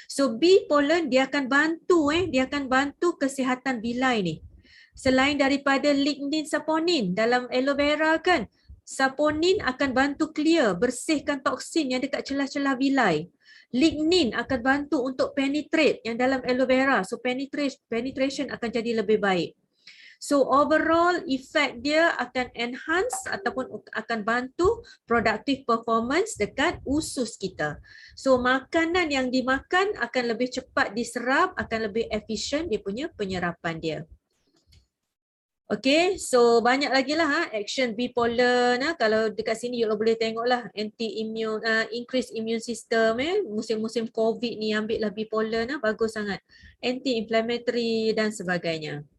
So bee pollen dia akan bantu dia akan bantu kesihatan vilai ni. Selain daripada lignin saponin dalam aloe vera kan, saponin akan bantu clear, bersihkan toksin yang dekat celah-celah vilai. Lignin akan bantu untuk penetrate yang dalam aloe vera. So penetration akan jadi lebih baik. So overall effect dia akan enhance ataupun akan bantu productive performance dekat usus kita. So makanan yang dimakan akan lebih cepat diserap, akan lebih efisien dia punya penyerapan dia. Okay, so banyak lagi lah action bee pollen. Kalau dekat sini you boleh tengok lah anti-immune, increase immune system musim-musim COVID ni ambil lah bee pollen bagus sangat. Anti-inflammatory dan sebagainya.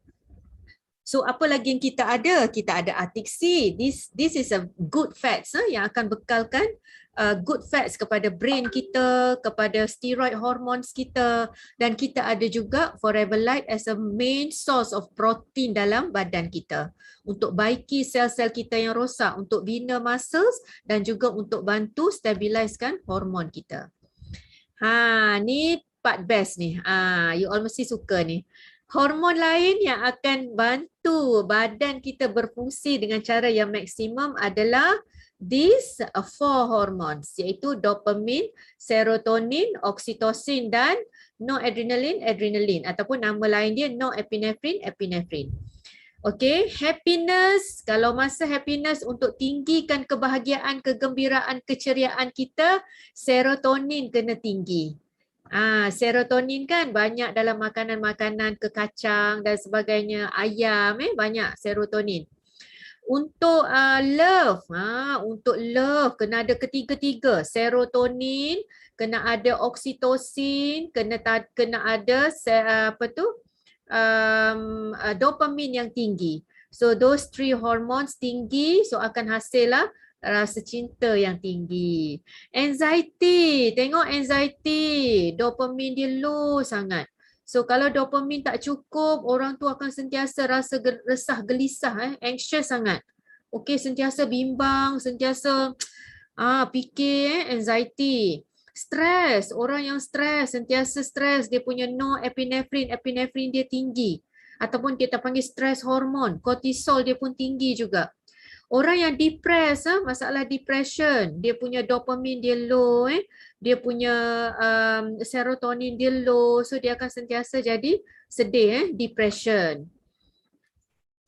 So apa lagi yang kita ada? Kita ada Arctic sea. This is a good fats yang akan bekalkan good fats kepada brain kita, kepada steroid hormones kita, dan kita ada juga Forever Light as a main source of protein dalam badan kita untuk baiki sel-sel kita yang rosak, untuk bina muscles dan juga untuk bantu stabilizekan hormon kita. Ni part best ni. You all mesti suka ni. Hormon lain yang akan bantu badan kita berfungsi dengan cara yang maksimum adalah these 4 hormones, iaitu dopamine, serotonin, oksitosin dan noradrenaline ataupun nama lain dia norepinephrine. Okay, happiness, kalau masa happiness untuk tinggikan kebahagiaan, kegembiraan, keceriaan kita, serotonin kena tinggi. Serotonin kan banyak dalam makanan-makanan kekacang dan sebagainya, ayam banyak serotonin. Untuk love, untuk love kena ada ketiga-tiga, serotonin, kena ada oksitosin, kena ada dopamine yang tinggi. So those 3 hormones tinggi, so akan hasil lah rasa cinta yang tinggi. Anxiety, tengok anxiety, dopamine dia low sangat. So kalau dopamine tak cukup, orang tu akan sentiasa rasa resah, gelisah, anxious sangat. Okey, sentiasa bimbang, sentiasa fikir, anxiety. Stress, orang yang stres, sentiasa stres, dia punya epinephrine dia tinggi. Ataupun kita panggil stress hormon, kortisol dia pun tinggi juga. Orang yang depressed, masalah depression, dia punya dopamine dia low, dia punya serotonin dia low, so dia akan sentiasa jadi sedih, depression.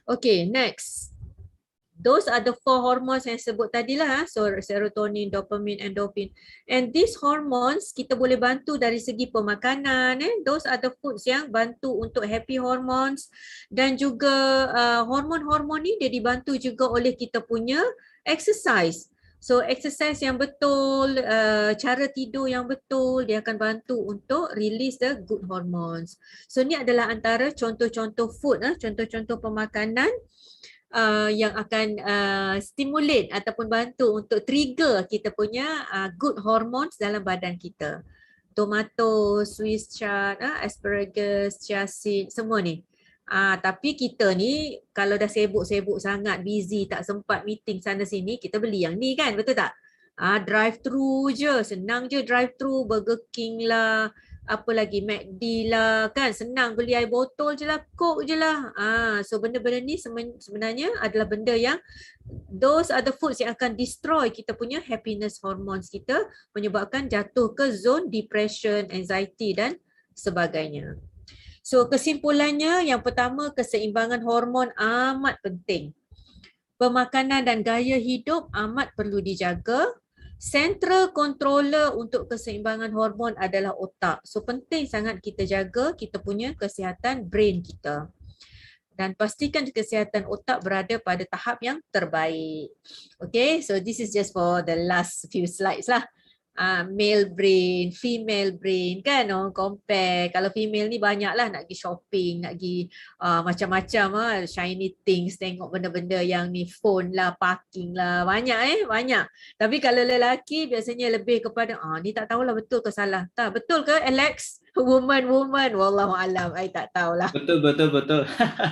Okay, next. Those are the 4 hormones yang sebut tadi lah. So serotonin, dopamine, endorphin. And these hormones kita boleh bantu dari segi pemakanan. Those are the foods yang bantu untuk happy hormones. Dan juga hormon-hormon ni dia dibantu juga oleh kita punya exercise. So exercise yang betul, cara tidur yang betul, dia akan bantu untuk release the good hormones. So ni adalah antara contoh-contoh food, contoh-contoh pemakanan yang akan stimulate ataupun bantu untuk trigger kita punya good hormones dalam badan kita. Tomato, Swiss chard, asparagus, chia seed, semua ni. Tapi kita ni kalau dah sibuk-sibuk sangat, busy, tak sempat meeting sana sini, kita beli yang ni kan, betul tak? Drive thru je, senang je drive thru, Burger King lah, apa lagi, McD lah kan, senang beli air botol je lah, Coke je lah. So benda-benda ni sebenarnya adalah benda yang those are the foods yang akan destroy kita punya happiness hormones kita, menyebabkan jatuh ke zone depression, anxiety dan sebagainya. So kesimpulannya, yang pertama, keseimbangan hormon amat penting. Pemakanan dan gaya hidup amat perlu dijaga. Central controller untuk keseimbangan hormon adalah otak. So penting sangat kita jaga kita punya kesihatan brain kita. Dan pastikan kesihatan otak berada pada tahap yang terbaik. Okay, so this is just for the last few slides lah. male brain, female brain kan, orang compare. Kalau female ni banyaklah nak pergi shopping, nak pergi macam-macam shiny things, tengok benda-benda yang ni, phone lah, parking lah, banyak banyak. Tapi kalau lelaki biasanya lebih kepada ni tak tahulah betul ke salah. Tak betul ke Alex? Woman, wallahu alam, I tak tahulah. Betul.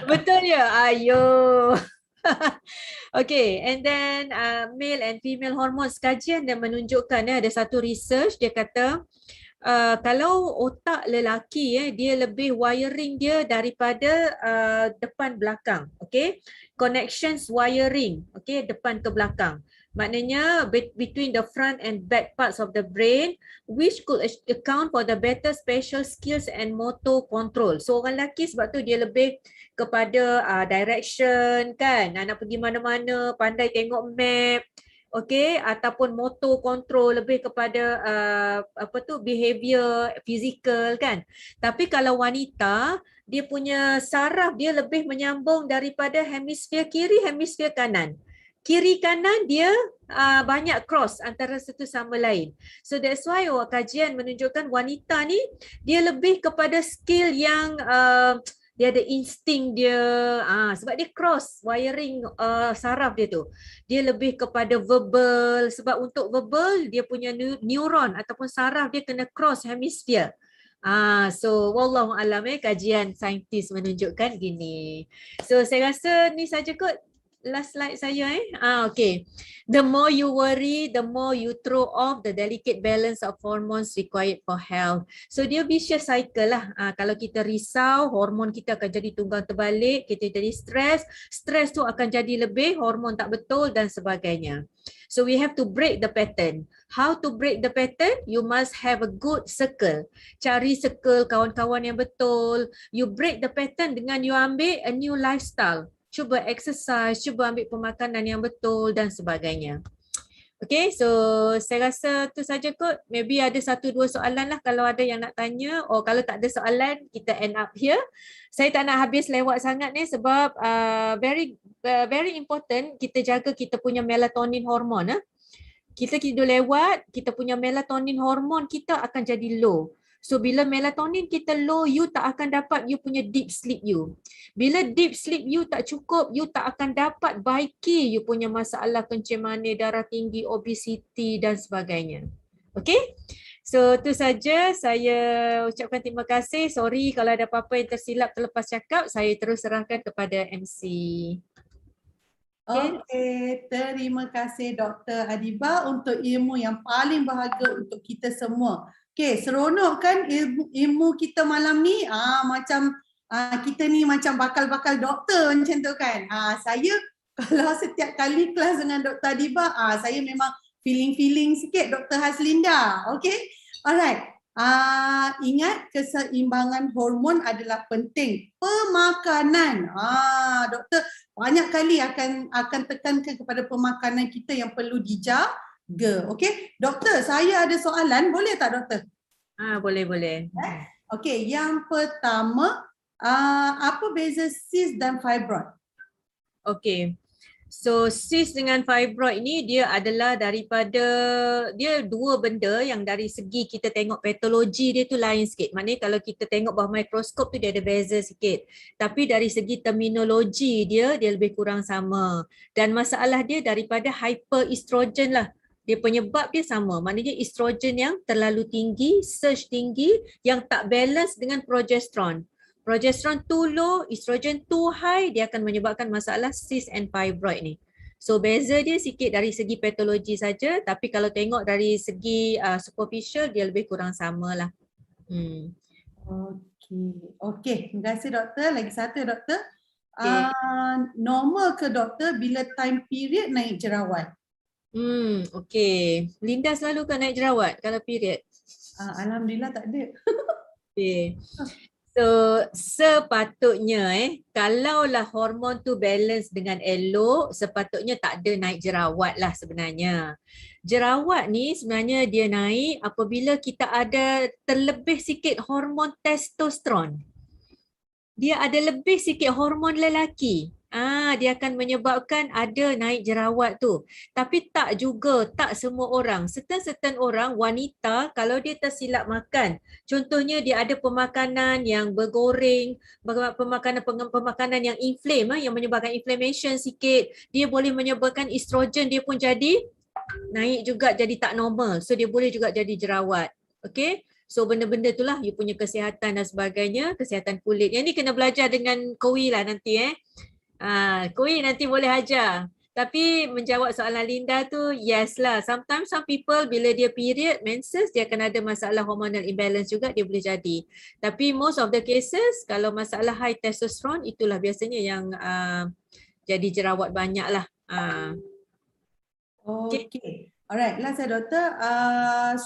Betul ya? Ayo. Okay, and then male and female hormones, kajian dan menunjukkan ada satu research dia kata kalau otak lelaki dia lebih wiring dia daripada depan belakang, okay, connections wiring, okay, depan ke belakang. Maknanya between the front and back parts of the brain, which could account for the better spatial skills and motor control. So orang lelaki sebab tu dia lebih kepada direction kan, nak pergi mana-mana, pandai tengok map, okay, ataupun motor control, lebih kepada behavior physical kan. Tapi kalau wanita, dia punya saraf dia lebih menyambung daripada hemisfer kiri, hemisfer kanan. Kiri kanan dia banyak cross antara satu sama lain. So that's why kajian menunjukkan wanita ni dia lebih kepada skill yang dia ada insting dia, sebab dia cross wiring saraf dia tu. Dia lebih kepada verbal, sebab untuk verbal dia punya neuron ataupun saraf dia kena cross hemisfer. So wallahu alam, kajian saintis menunjukkan gini. So saya rasa ni saja kot last slide saya okay. The more you worry, the more you throw off the delicate balance of hormones required for health. So dia vicious cycle lah. Kalau kita risau, hormon kita akan jadi tunggang terbalik, kita jadi stres tu akan jadi lebih, hormon tak betul dan sebagainya. So we have to break the pattern. How to break the pattern? You must have a good circle. Cari circle kawan-kawan yang betul. You break the pattern dengan you ambil a new lifestyle. Cuba exercise, cuba ambil pemakanan yang betul dan sebagainya. Okay, so saya rasa tu saja kot. Maybe ada 1-2 soalan lah kalau ada yang nak tanya. Kalau tak ada soalan, kita end up here. Saya tak nak habis lewat sangat ni sebab very important kita jaga kita punya melatonin hormon. Kita tidur lewat, kita punya melatonin hormon kita akan jadi low. So bila melatonin kita low, you tak akan dapat you punya deep sleep you. Bila deep sleep you tak cukup, you tak akan dapat baiki you punya masalah kencing manis, darah tinggi, obesity dan sebagainya. Okay? So tu saja, saya ucapkan terima kasih. Sorry kalau ada apa-apa yang tersilap terlepas cakap, saya terus serahkan kepada MC. Okay, terima kasih Dr. Adiba untuk ilmu yang paling berharga untuk kita semua. Okay, seronok kan ilmu kita malam ni? Macam kita ni macam bakal-bakal doktor macam tu kan? Saya kalau setiap kali kelas dengan Dr. Adiba, saya memang feeling sikit Dr. Haslinda. Okay, alright. Ingat keseimbangan hormon adalah penting. Pemakanan. Doktor banyak kali akan tekankan kepada pemakanan kita yang perlu dijaga. Okay, doktor, saya ada soalan, boleh tak doktor? Boleh. Okay, yang pertama, apa beza cyst dan fibroid? Okay, so cyst dengan fibroid ni dia adalah daripada, dia dua benda yang dari segi kita tengok patologi dia tu lain sikit. Maknanya kalau kita tengok bawah mikroskop tu dia ada beza sikit. Tapi dari segi terminologi dia lebih kurang sama. Dan masalah dia daripada hyperestrogen lah. Dia penyebab dia sama, maknanya estrogen yang terlalu tinggi, surge tinggi yang tak balance dengan progesteron. Progesteron too low, estrogen too high, dia akan menyebabkan masalah cyst and fibroid ni. So beza dia sikit dari segi patologi saja, tapi kalau tengok dari segi superficial dia lebih kurang sama lah. Okay, terima kasih doktor. Lagi satu doktor. Normal ke doktor bila time period naik jerawat? Okay. Linda selalu kan naik jerawat kalau period? Alhamdulillah tak ada. Okay. So sepatutnya kalaulah hormon tu balance dengan elok, sepatutnya tak ada naik jerawat lah sebenarnya. Jerawat ni sebenarnya dia naik apabila kita ada terlebih sikit hormon testosteron. Dia ada lebih sikit hormon lelaki. dia akan menyebabkan ada naik jerawat tu. Tapi tak juga, tak semua orang. Certain orang, wanita, kalau dia tersilap makan, contohnya dia ada pemakanan yang bergoreng, pemakanan yang inflame, yang menyebabkan inflammation sikit, dia boleh menyebabkan estrogen dia pun jadi naik juga, jadi tak normal. So dia boleh juga jadi jerawat. Okay? So benda-benda itulah you punya kesihatan dan sebagainya, kesihatan kulit. Yang ni kena belajar dengan Kowi lah nanti Kowi nanti boleh ajar. Tapi menjawab soalan Linda tu, yes lah. Sometimes some people bila dia period, menses, dia akan ada masalah hormonal imbalance juga, dia boleh jadi. Tapi most of the cases, kalau masalah high testosterone, itulah biasanya yang jadi jerawat banyak lah. Okay. Alright, last doktor.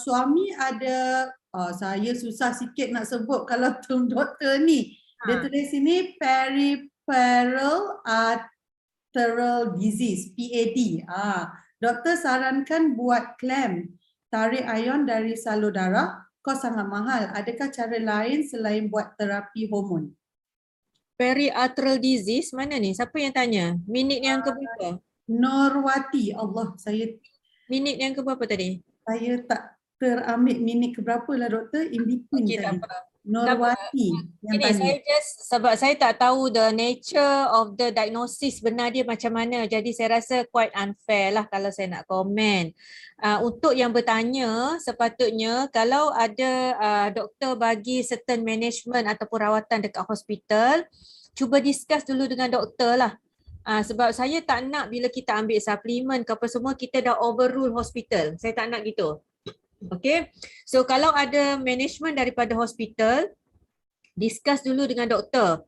Suami ada, saya susah sikit nak sebut kalau term doktor ni. Dia tulis sini peripheral arterial disease, PAD. Doktor sarankan buat clamp, tarik ion dari salur darah, kos sangat mahal. Adakah cara lain selain buat terapi hormon? Periarterial disease mana ni? Siapa yang tanya? Minit yang keberapa? Norwati, Allah, Minit yang keberapa tadi? Saya tak terambil minit keberapa lah doktor, in between Okey, tak tadi. apa. Norwati yang Ini tanya. saya sebab saya tak tahu the nature of the diagnosis benar dia macam mana. Jadi saya rasa quite unfair lah kalau saya nak komen. Untuk yang bertanya, sepatutnya kalau ada doktor bagi certain management ataupun rawatan dekat hospital, cuba discuss dulu dengan doktor lah. Sebab saya tak nak bila kita ambil suplemen ke apa semua, kita dah overrule hospital. Saya tak nak gitu. Okay, so kalau ada management daripada hospital, discuss dulu dengan doktor.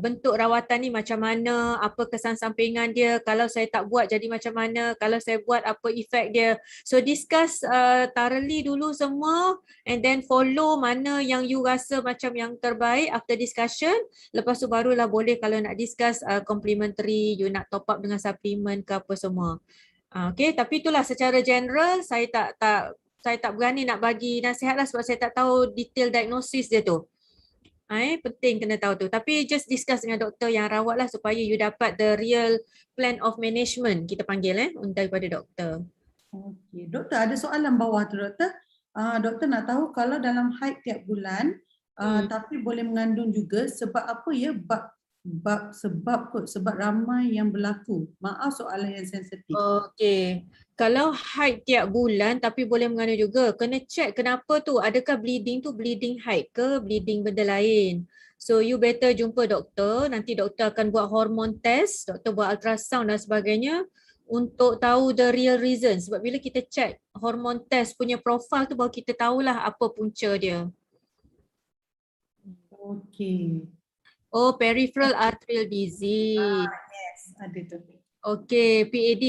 Bentuk rawatan ni macam mana, apa kesan sampingan dia, kalau saya tak buat jadi macam mana, kalau saya buat apa efek dia. So discuss thoroughly dulu semua and then follow mana yang you rasa macam yang terbaik after discussion. Lepas tu barulah boleh kalau nak discuss complementary, you nak top up dengan suplemen ke apa semua. Okay, tapi itulah secara general saya tak berani nak bagi nasihat lah sebab saya tak tahu detail diagnosis dia tu. Penting kena tahu tu. Tapi just discuss dengan doktor yang rawat lah supaya you dapat the real plan of management, kita panggil daripada doktor. Okay. Doktor, ada soalan bawah tu doktor. Doktor nak tahu kalau dalam haid tiap bulan, tapi boleh mengandung juga, sebab apa ya? Sebab ramai yang berlaku. Maaf soalan yang sensitif. Okey. Kalau haid tiap bulan tapi boleh mengandung juga, kena check kenapa tu. Adakah bleeding tu bleeding haid ke bleeding benda lain? So you better jumpa doktor, nanti doktor akan buat hormone test, doktor buat ultrasound dan sebagainya untuk tahu the real reason. Sebab bila kita check hormone test punya profile tu baru kita tahulah apa punca dia. Okey. Oh, peripheral arterial disease. Yes, ada tu. Okey, PAD,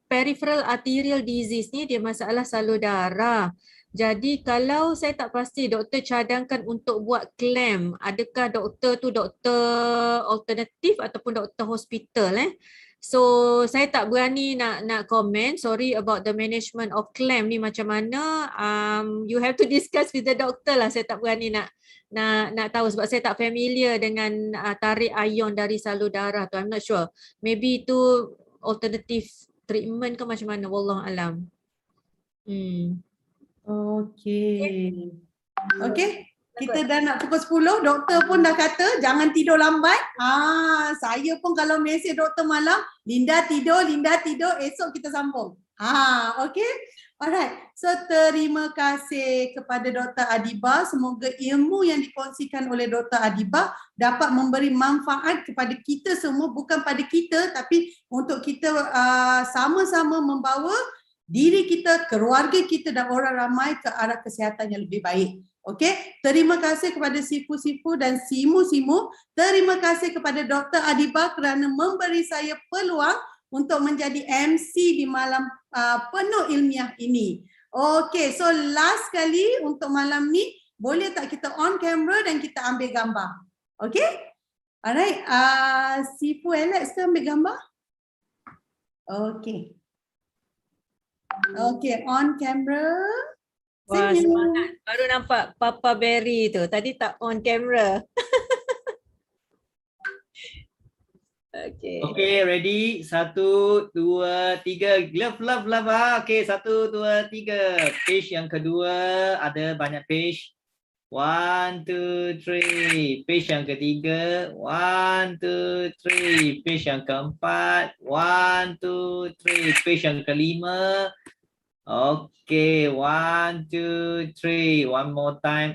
peripheral arterial disease ni dia masalah salur darah. Jadi kalau saya tak pasti doktor cadangkan untuk buat clamp, adakah doktor tu doktor alternatif ataupun doktor hospital So saya tak berani nak comment, sorry about the management of clamp ni macam mana. You have to discuss with the doctor lah. Saya tak berani nak tahu sebab saya tak familiar dengan tarik ion dari salur darah tu. I'm not sure. Maybe itu alternative treatment ke macam mana, wallahu alam. Okey. Okey. Kita dah nak pukul 10, doktor pun dah kata jangan tidur lambat. Saya pun kalau mesej doktor malam, Linda tidur, esok kita sambung. Okey. Alright. So terima kasih kepada Dr. Adiba. Semoga ilmu yang dikongsikan oleh Dr. Adiba dapat memberi manfaat kepada kita semua, bukan pada kita tapi untuk kita sama-sama membawa diri kita, keluarga kita dan orang ramai ke arah kesihatan yang lebih baik. Okey, terima kasih kepada sifu-sifu dan simu-simu. Terima kasih kepada Dr. Adiba kerana memberi saya peluang untuk menjadi MC di malam penuh ilmiah ini. Okey, so last kali untuk malam ni, boleh tak kita on camera dan kita ambil gambar? Okey? Alright, Sifu Alex tu ambil gambar? Okey. Okey, on camera. Wah, semangat. Baru nampak Papa Berry tu. Tadi tak on camera. Okay. Okay, ready? 1, 2, 3. Love. Okay, 1, 2, 3. Page yang kedua ada banyak page. 1, 2, 3. Page yang ketiga. 1, 2, 3. Page yang keempat. 1, 2, 3. Page yang kelima. Okay, 1, 2, 3. One more time.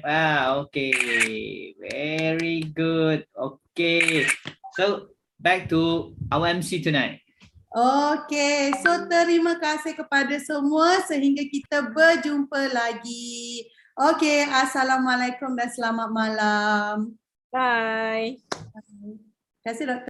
Okay. Very good. Okay. So back to our MC tonight. Okey, so terima kasih kepada semua sehingga kita berjumpa lagi. Okey, Assalamualaikum dan selamat malam. Bye. Terima kasih Dr.